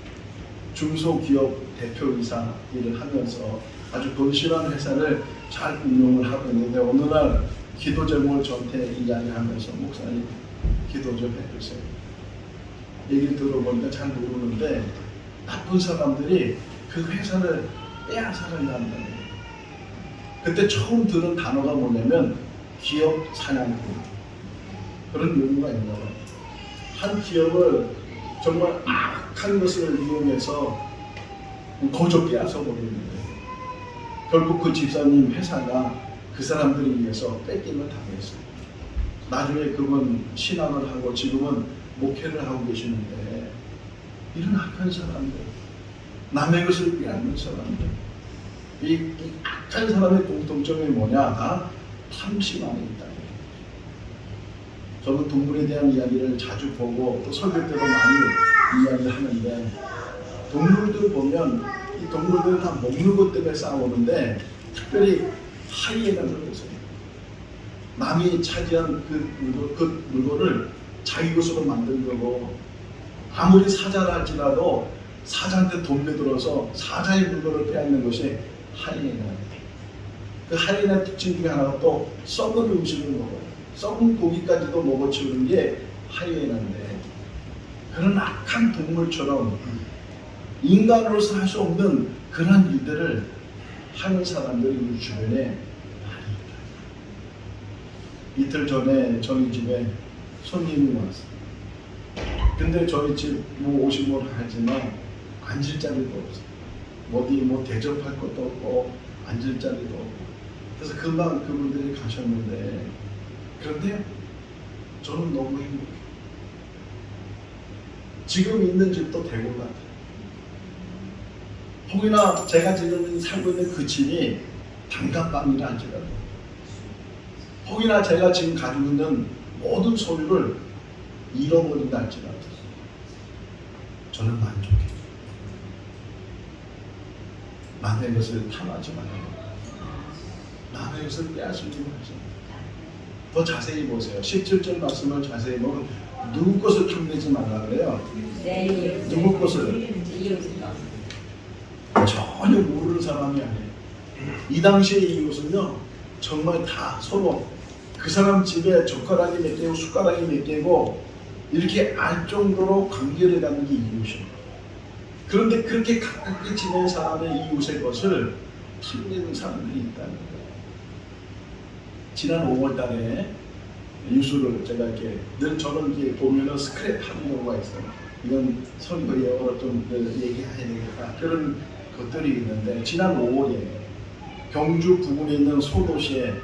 중소기업 대표이사 일을 하면서 아주 건실한 회사를 잘 운영을 하고 있는데, 어느 날 기도 제목을 저한테 이야기하면서 목사님 기도 좀 해주세요. 얘기를 들어보니까 잘 모르는데 나쁜 사람들이 그 회사를 빼앗아가려 한다는 거예요. 그때 처음 들은 단어가 뭐냐면 기업 사냥꾼, 그런 용어가 있는 거예요. 한 기업을 정말 악한 것을 이용해서 거저 빼앗아 버리는 거예요. 결국 그 집사님 회사가 그 사람들을 위해서 뺏김을 당했어요. 나중에 그분 신앙을 하고 지금은 목회를 하고 계시는데, 이런 악한 사람들, 남의 것을 빼앗는 사람들, 이 악한 사람의 공통점이 뭐냐? 다 탐심 안에 있다. 저는 동물에 대한 이야기를 자주 보고 또 설교 때도 많이 이야기를 하는데, 동물들 보면 이 동물들은 다 먹는 것 때문에 싸우는데, 특별히 하이에나를 보세요. 남이 차지한 그 물건을 자기 것으로 만든 거고, 아무리 사자라 할지라도 사자한테 돈 내들어서 사자의 물건을 빼앗는 것이 하이에나예요. 그 하이에나 특징 중에 하나가 또 썩은 음식을 먹어요. 썩은 고기까지도 먹어치우는 게 하이에나인데, 그런 악한 동물처럼 인간으로서 할 수 없는 그런 일들을 하는 사람들이 우리 주변에 많이 있다. 이틀 전에 저희 집에 손님이 왔어요. 근데 저희 집 오신 걸 하지만 앉을 자리도 없어요. 어디 대접할 것도 없고 앉을 자리도 없고. 그래서 금방 그분들이 가셨는데, 그런데 저는 너무 행복해요. 지금 있는 집도 대구 같아요. 혹이나 제가 지금 살고 있는 그 집이 단칸방이라 할지라도, 혹이나 제가 지금 가지고 있는 모든 소유를 잃어버린다 할지라도 저는 만족해요. 남의 것을 탐하지 말아요. 남의 것을 빼앗으려고 하지 말아요. 더 자세히 보세요. 17절 말씀을 자세히 보면 누구 것을 탐내지 말라 그래요. 누구 것을? 전혀 모르는 사람이 아니에요. 이 당시의 이웃은요, 정말 다 서로 그 사람 집에 젓가락이 몇 개고 숟가락이 몇 개고 이렇게 알 정도로 관계를 갖는 게 이웃이에요. 그런데 그렇게 가깝게 지낸 사람의 이웃의 것을 탐내는 사람들이 있다는 거예요. 지난 5월 달에 뉴스를 제가 이렇게 늘 저는 이렇게 보면은 스크랩 하는 경우가 있어요. 이건 선거 예언으로 좀 얘기해야 되겠다. 그런 것들이 있는데, 지난 5월에 경주 부근에 있는 소도시에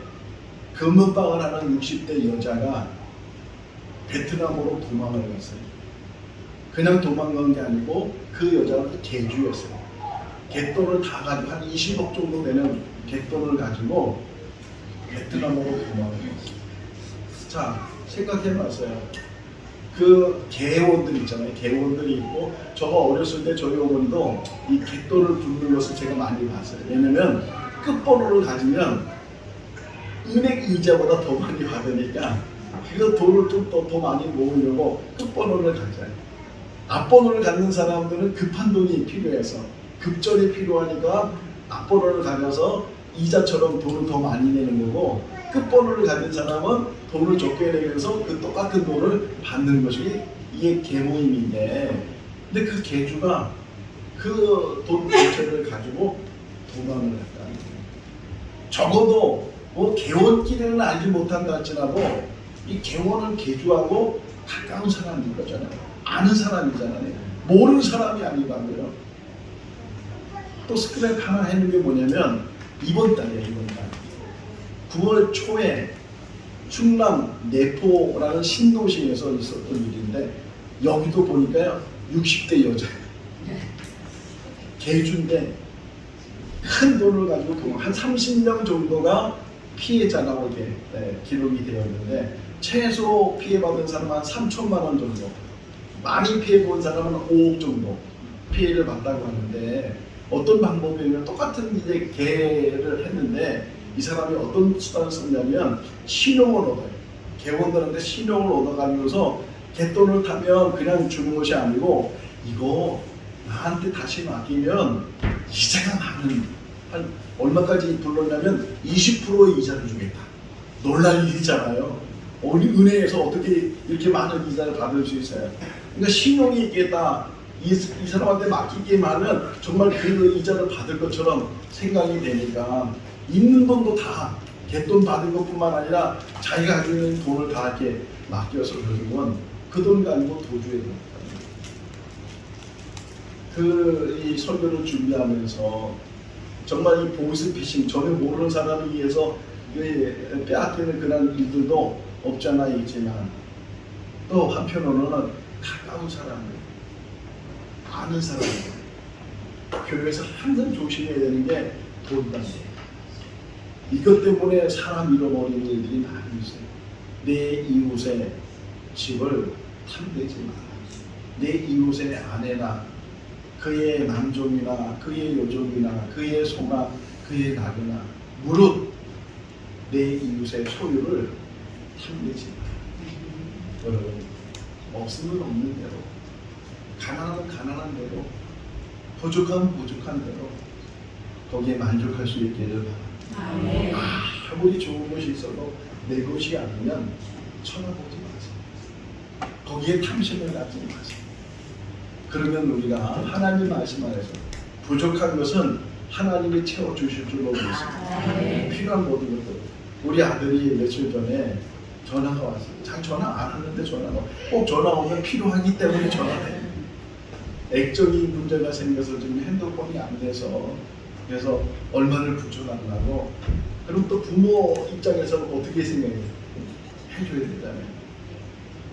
금은방을 하는 60대 여자가 베트남으로 도망을 갔어요. 그냥 도망간 게 아니고 그 여자가 개주였어요. 갯돈을 다 가지고 한 20억 정도 되는 갯돈을 가지고 베트남으로 도망을 갔어요. 자, 생각해봤어요. 그 개원들 있잖아요. 개원들이 있고, 저가 어렸을 때 저희 어머니도 이 갯돈을 붓는 것을 제가 많이 봤어요. 왜냐면 끝번호를 가지면 은행 이자보다 더 많이 받으니까 그 돈을 좀 더 많이 모으려고 끝번호를 가져요. 앞번호를 갖는 사람들은 급한 돈이 필요해서, 급전이 필요하니까 앞번호를 가져서 이자처럼 돈을 더 많이 내는 거고, 끝번호를 가진 사람은 돈을 적게 내면서 그 똑같은 돈을 받는 것이 이게 계모임인데, 근데 그 계주가 그 돈 전체를 가지고 도망을 했다는 거예요. 적어도 뭐 개원끼리는 알지 못한다 할지라도 이 개원은 계주하고 가까운 사람인 거잖아요. 아는 사람이잖아요. 모르는 사람이 아니라고요. 또 스크랩 하나 해놓은 게 뭐냐면 이번 달이에요. 이번 달 9월 초에 충남 내포라는 신도시에서 있었던 일인데, 여기도 보니까요 60대 여자 계주인데 큰 돈을 가지고 한 30명 정도가 피해자라고 기록이 되었는데, 최소 피해받은 사람은 한 3천만 원 정도, 많이 피해본 사람은 5억 정도 피해를 봤다고 하는데, 어떤 방법이냐면 똑같은 이제 개를 했는데 이 사람이 어떤 수단을 썼냐면 신용을 얻어요. 개원들한테 신용을 얻어가면서 개돈을 타면 그냥 주는 것이 아니고, 이거 나한테 다시 맡기면 이자가 많은, 한 얼마까지 불렀냐면 20%의 이자를 주겠다. 놀랄 일이잖아요. 우리 은행에서 어떻게 이렇게 많은 이자를 받을 수 있어요? 그러니까 신용이 있겠다. 이 사람한테 맡기기만 하면 정말 그 이자를 받을 것처럼 생각이 되니까 있는 돈도 다 개돈 받은 것뿐만 아니라 자기가 가지고 있는 돈을 다 이렇게 맡겨서 결국은 그 돈 가지고 도주해 됩니다. 이 설교를 준비하면서 정말 이 보이스피싱, 전혀 모르는 사람에 의해서 빼앗기는 그런 일들도 없지 않아 있지만, 또 한편으로는 가까운 사람들, 아는 사람들, 교회에서 항상 조심해야 되는 게 돈단이에요. 이것 때문에 사람 잃어버리는 일들이 많이 있어요. 내 이웃의 집을 탐내지 마라. 내 이웃의 아내나 그의 남종이나 그의 여종이나 그의 소나 그의 낙이나 무릇 내 이웃의 소유를 탐내지 마라. 여러분, 없으면 없는 대로, 가난하면 가난한 대로, 부족하면 부족한 대로 거기에 만족할 수 있기를 바랍니다. 아무리 좋은 것이 있어도 내 것이 아니면 쳐다보지 마세요. 거기에 탐심을 갖지 마세요. 그러면 우리가 하나님 말씀 안에서 부족한 것은 하나님이 채워주실 줄로 믿습니다. 필요한 모든 것들. 우리 아들이 며칠 전에 전화가 왔어요. 잘 전화 안 하는데 전화가 꼭 전화 오면 필요하기 때문에 전화해요. 액정이 문제가 생겨서 지금 핸드폰이 안 돼서, 그래서 얼마를 붙여달라고. 그럼 또 부모 입장에서 어떻게 생각해요? 해줘야 되잖아요.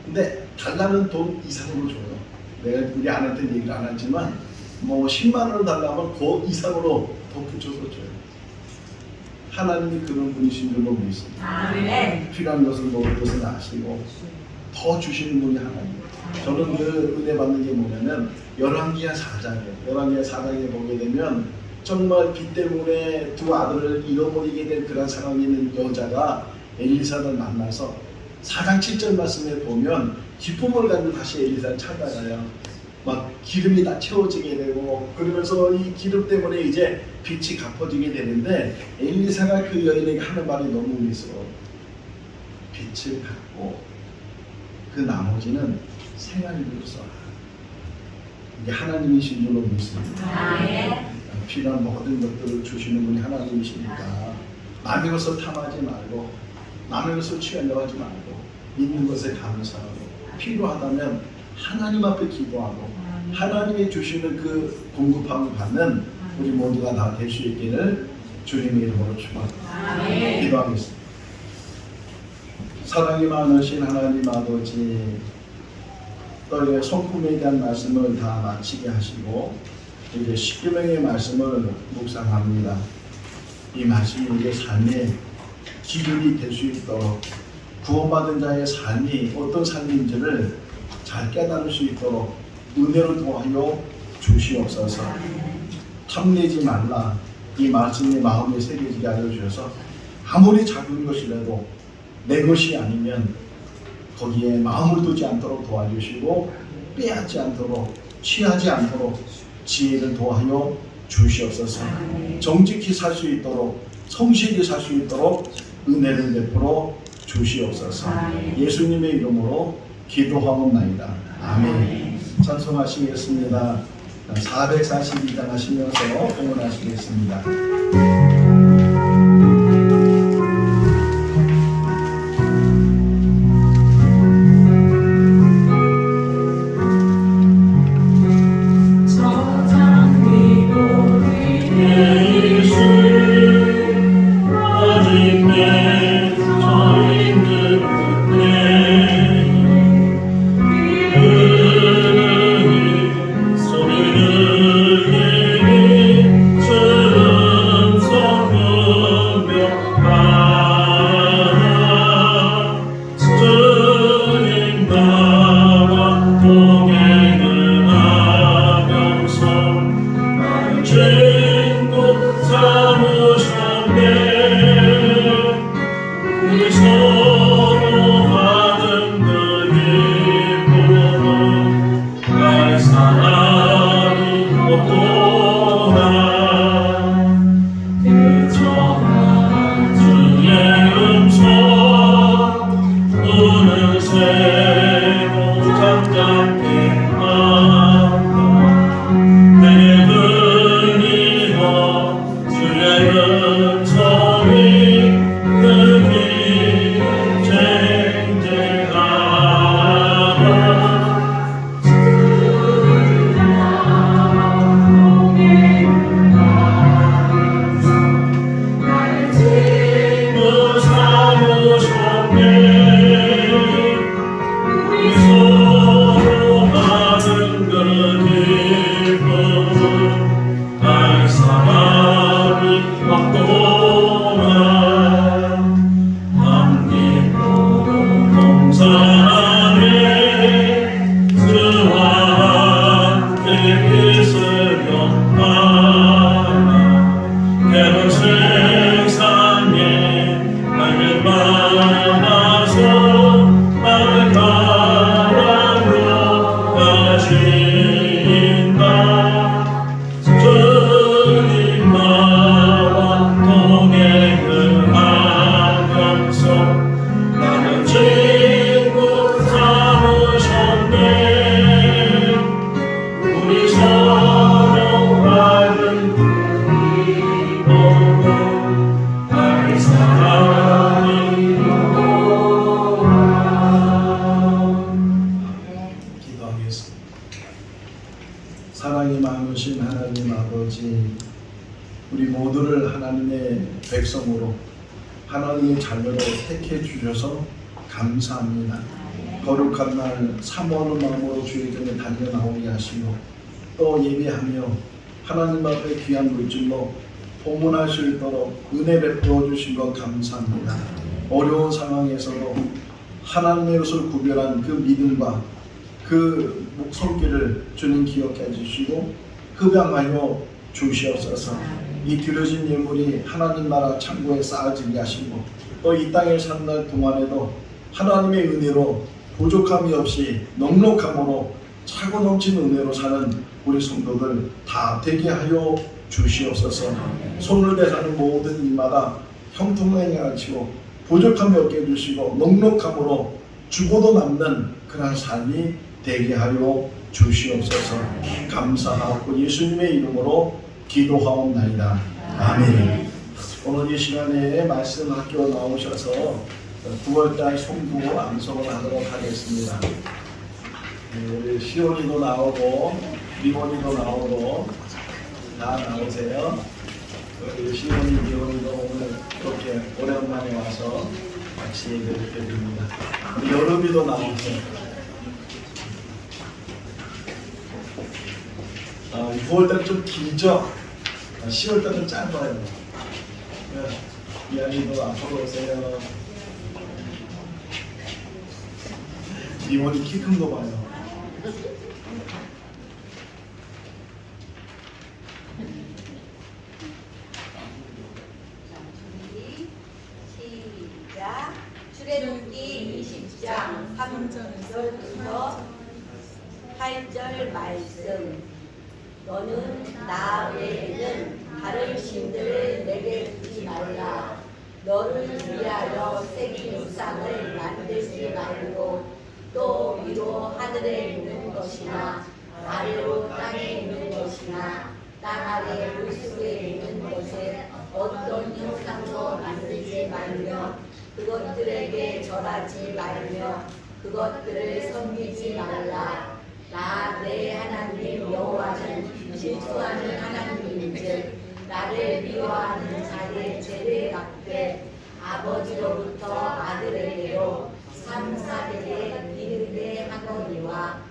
근데 달라는 돈 이상으로 줘요. 내가 우리 아내한테 얘기를 안 하지만 뭐 10만 원을 달라면 그 이상으로 더 붙여서 줘요. 하나님이 그런 분이신 줄로 믿습니다. 필요한 것을 모든 것을 아시고 더 주시는 분이 하나님이에요. 저는 그 은혜 받는 게 뭐냐면 열왕기하 4장이에요. 열왕기하 4장에 보게 되면 정말 빚 때문에 두 아들을 잃어버리게 된 그런 상황에 있는 여자가 엘리사를 만나서 4장 7절 말씀에 보면 기쁨을 가지고 다시 엘리사를 찾아가요. 막 기름이 다 채워지게 되고, 그러면서 이 기름 때문에 이제 빚이 갚아지게 되는데, 엘리사가 그 여인에게 하는 말이 너무 의미스러워. 빚을 갚고 그 나머지는 생활비로 써라. 이게 하나님이신 줄로 믿습니다. 필요한 모든 것들을 주시는 분이 하나님이시니까 남의 것을 탐하지 말고, 남의 것을 취하려고 하지 말고, 있는 것에 감사하고, 필요하다면 하나님 앞에 기도하고 하나님이 주시는 그 공급함을 받는 우리 모두가 다 될 수 있기를 주님의 이름으로 축원합니다. 기도하겠습니다. 사랑이 많으신 하나님 아버지, 너의 성품에 대한 말씀을 다 마치게 하시고 이제 십계명의 말씀을 묵상합니다. 이 말씀이 우리의 삶의 기준이 될 수 있도록, 구원받은 자의 삶이 어떤 삶인지를 잘 깨달을 수 있도록 은혜로 도와여 주시옵소서. 탐내지 말라, 이 말씀이 마음에 새겨지게 하여 주셔서 아무리 작은 것이라도 내 것이 아니면 거기에 마음을 두지 않도록 도와주시고, 빼앗지 않도록, 취하지 않도록 지혜를 도와여 주시옵소서. 정직히 살 수 있도록, 성실히 살 수 있도록 은혜를 베풀어 주시옵소서. 예수님의 이름으로 기도하옵나이다. 아멘. 찬송하시겠습니다. 442장 하시면서 응원하시겠습니다. 사랑이 많으신 하나님 아버지, 우리 모두를 하나님의 백성으로 하나님의 자녀로 택해 주셔서 감사합니다. 거룩한 날 사모하는 마음으로 주의 전에 달려나오게 하시고 또 예배하며 하나님 앞에 귀한 물질로 봉헌할 수 있도록 은혜 베풀어 주신 것 감사합니다. 어려운 상황에서도 하나님의 것을 구별한 그 믿음과 그 손길을 주님 기억해 주시고 흡양하여 주시옵소서. 이 드려진 예물이 하나님 나라 창고에 쌓아지게 하시고 또 이 땅에 사는 날 동안에도 하나님의 은혜로 부족함이 없이 넉넉함으로 차고 넘치는 은혜로 사는 우리 성도들 다 되게 하여 주시옵소서. 손을 대사는 모든 일마다 형통하게 하시고 부족함이 없게 해주시고 넉넉함으로 주고도 남는 그런 삶이 되게 하여 주시옵소서. 감사하고 예수님의 이름으로 기도하옵나이다. 아멘. 오늘 이 시간에 말씀 학교 나오셔서 9월달 송부 암송을 하도록 하겠습니다. 우리 시온이도 나오고 리본이도 나오고 다 나오세요. 우리 시온이 리본이도 오늘 이렇게 오랜만에 와서 같이 예배를 드립니다. 우리 여름이도 나오세요. 9월달은 좀 길죠? 10월달은 짧아요. 이야기도 앞으로 오세요. 이원이 키 큰 거 봐요. 시작. 출애굽기 20장 3절부터 8절 말씀. 너는 나 외에는 다른 신들을 내게 두지 말라. 너를 위하여 새긴 우상을 만들지 말고 또 위로 하늘에 있는 것이나 아래로 땅에 있는 것이나 땅 아래 물속에 있는 것에 어떤 형상도 만들지 말며 그것들에게 절하지 말며 그것들을 섬기지 말라. 나 내 하나님 여호와는 질투하는 하나님인즉 나를 미워하는 자의 죄를 갚되 아버지로부터 아들에게로 3, 4대에 이르게 하거니와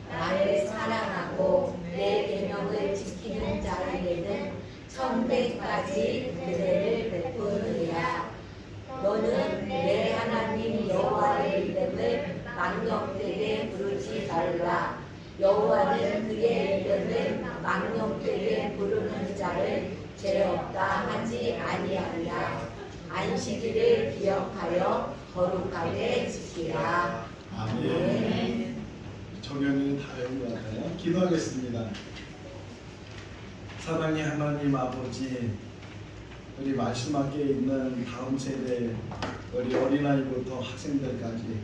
나를 사랑하고 내 계명을 지키는 자에게는 1000배까지 은혜를 베푸느니라. 너는 내 하나님 여호와의 이름을 망령되게 부르지 말라. 여호와는 그의 이름을 망령되게 부르는 자를 죄 없다 하지 아니하리라. 안식일을 기억하여 거룩하게 지키라. 아멘. 정연이는 다 외운 것 같아요. 기도하겠습니다. 사랑의 하나님 아버지, 우리 말씀 밖에 있는 다음 세대, 우리 어린아이부터 학생들까지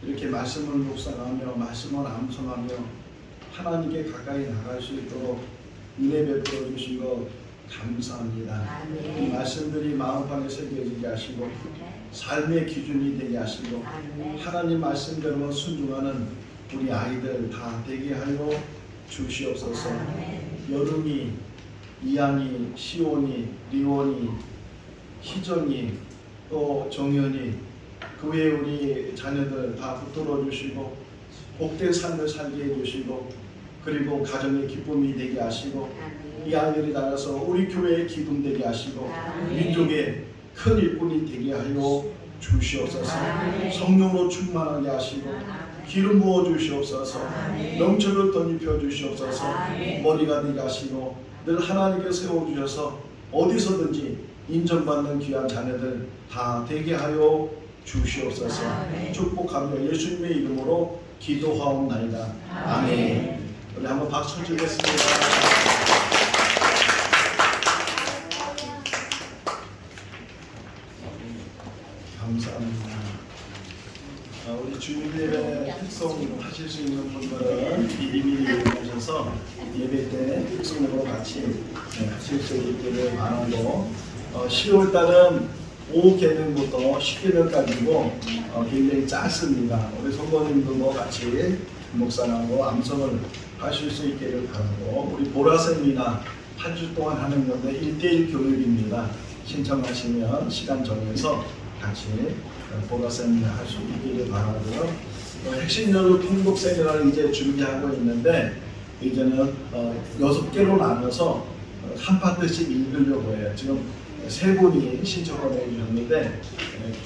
이렇게 말씀을 묵상하며 말씀을 암송하며 하나님께 가까이 나갈 수 있도록 은혜 베풀어 주신 것 감사합니다. 이 말씀들이 마음판에 새겨지게 하시고 삶의 기준이 되게 하시고 하나님 말씀대로 순종하는 우리 아이들 다 되게 하여 주시옵소서. 여름이, 이안이, 시온이, 리원이, 희정이, 또 정연이, 그 외에 우리 자녀들 다 붙들어 주시고 복된 삶을 살게 해주시고 그리고 가정의 기쁨이 되게 하시고 이 아이들이 자라서 우리 교회의 기둥 되게 하시고 민족의 큰 일꾼이 되게 하여 주시옵소서. 성령으로 충만하게 하시고 기름 부어 주시옵소서. 명철을 덧입혀 주시옵소서. 머리가 되게 하시고 늘 하나님께 세워주셔서 어디서든지 인정받는 귀한 자녀들 다 되게 하여 주시옵소서. 축복하며 예수님의 이름으로 기도하옵나이다. 아멘. 우리 한번 박수 주겠습니다. 감사합니다. 우리 주일예배 특송 하실 수 있는 분들은 미리미리 오셔서 예배 때 특송으로 같이 하실 수 있기를 바라고 10월달은 5계명부터 10계명까지고 굉장히 짧습니다. 우리 성도님들도 같이 묵상하고 암송을 하실 수 있기를 바라고 우리 보라세미나 8주 동안 하는 건데 1대1 교육입니다. 신청하시면 시간 정해서 같이 보라세미나 할 수 있기를 바라고요. 핵심연구 통독 세미나를 이제 준비하고 있는데 이제는 6개로 나눠서 한 파트씩 읽으려고 해요. 지금 3분이 신청을 해주셨는데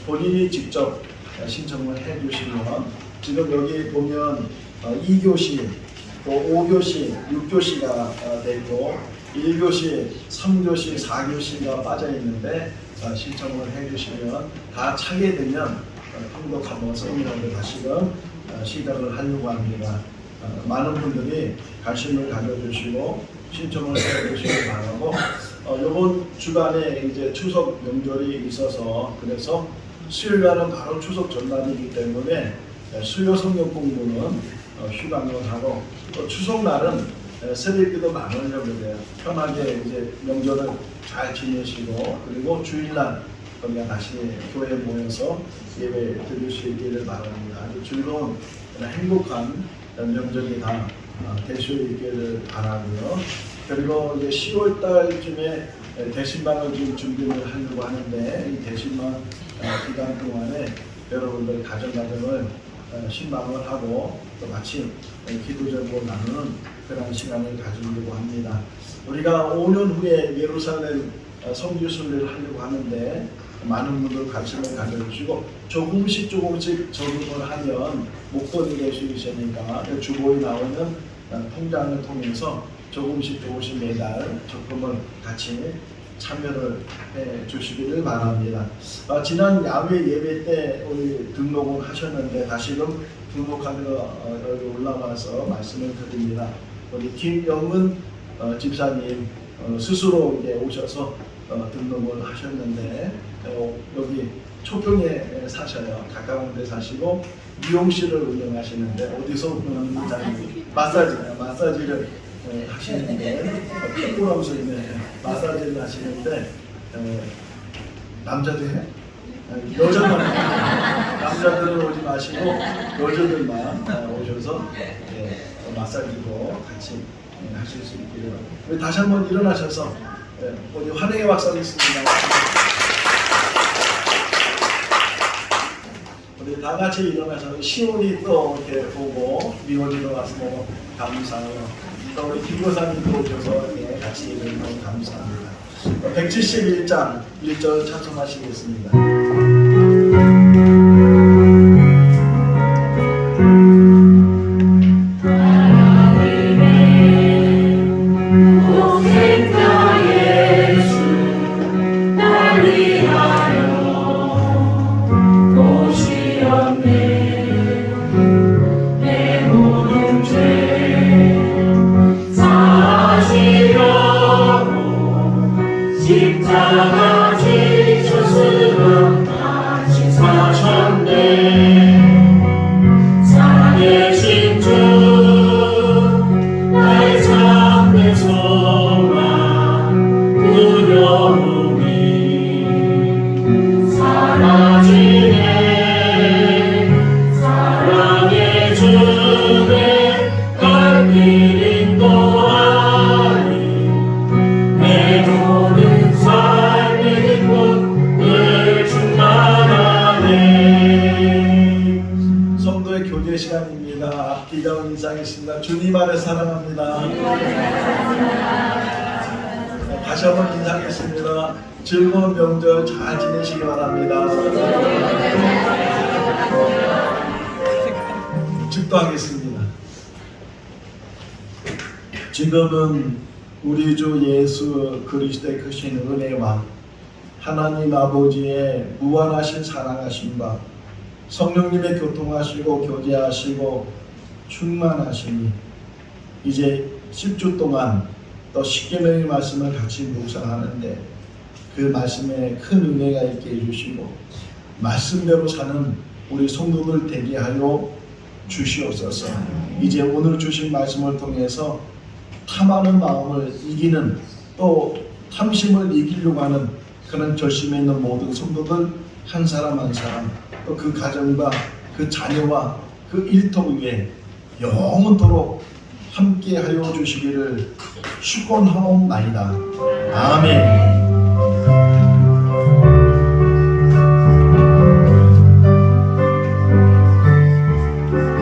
본인이 직접 신청을 해주시면 지금 여기 보면 2교시, 또 5교시, 6교시가 되고 1교시, 3교시, 4교시가 빠져 있는데 신청을 해주시면 다 차게 되면 통독하고 세미나를 다시금 시작을 하려고 합니다. 많은 분들이 관심을 가져주시고 신청을 해주시기 바라고 이번 주간에 이제 추석 명절이 있어서 그래서 수요일날은 바로 추석 전날이기 때문에 수요 성경 공부는 휴강을 하고 또 추석날은 새벽기도 나누려고 해요. 편하게 이제 명절을 잘 지내시고 그리고 주일날 우리가 다시 교회에 모여서 예배 드릴 수 있기를 바랍니다. 아주 즐거운 행복한 명절이 다 될 수 있기를 바라고요. 그리고 이제 10월 달쯤에 대신방을 지금 준비를 하려고 하는데 이 대신방 기간 동안에 여러분들 가정을 신방을 하고 또 같이 기도적으로 나누는 그런 시간을 가지려고 합니다. 우리가 5년 후에 예루살렘 성지 순례를 하려고 하는데 많은 분들 관심을 가져주시고 조금씩 적응을 하면 목돈이 될 수 있으니까 주보에 나오는 통장을 통해서 조금씩 매달 적금을 같이 참여를 해 주시기를 바랍니다. 지난 야외 예배 때 우리 등록을 하셨는데 다시금 등록하러 여기 올라와서 말씀을 드립니다. 우리 김영은 집사님 스스로 이제 오셔서 등록을 하셨는데 여기 초평에 사셔요. 가까운 데 사시고 미용실을 운영하시는데 어디서 운영하는지 마사지를 하시는데 피부하면서 마사지를 하시는데 남자도 해? 여자만 남자들은 오지 마시고 여자들만 오셔서 마사지도 같이 하실 수 있기를. 우리 다시 한번 일어나셔서 우리 환영의 박수 하겠습니다. 우리 다 같이 일어나서 시온이 또 이렇게 보고 미원이 일어나서 너무 감사해요. 또 우리 김고사님도 오셔서 같이 일어나서 감사합니다. 171장 1절 찬송하시겠습니다. 십자가 지셨으며 다시 사셨네. 살아계신 주 나의 참된 소망 두려움이 사라지네. 사랑의 주내 갈 길 인도하니 내 모든 삶의 기쁨을 충만하네. 성도의 교제 시간입니다. 기자원 인사하겠습니다. 주님 안에 사랑합니다. 다시 한번 인사하겠습니다. 즐거운 명절 잘 지내시기 바랍니다. 축도하겠습니다. 지금은 우리 주 예수 그리스도의 크신 은혜와 하나님 아버지의 무한하신 사랑하심과 성령님의 교통하시고 교제하시고 충만하시니 이제 10주 동안 또 십계명의 말씀을 같이 묵상하는데 그 말씀에 큰 은혜가 있게 해주시고 말씀대로 사는 우리 성도들 되게 하여 주시옵소서. 이제 오늘 주신 말씀을 통해서 탐하는 마음을 이기는 또 탐심을 이기려고 하는 그런 결심에 있는 모든 성도들 한 사람 한 사람 또 그 가정과 그 자녀와 그 일터 위에 영원토록 함께 하여 주시기를 축원하옵나이다. 아멘.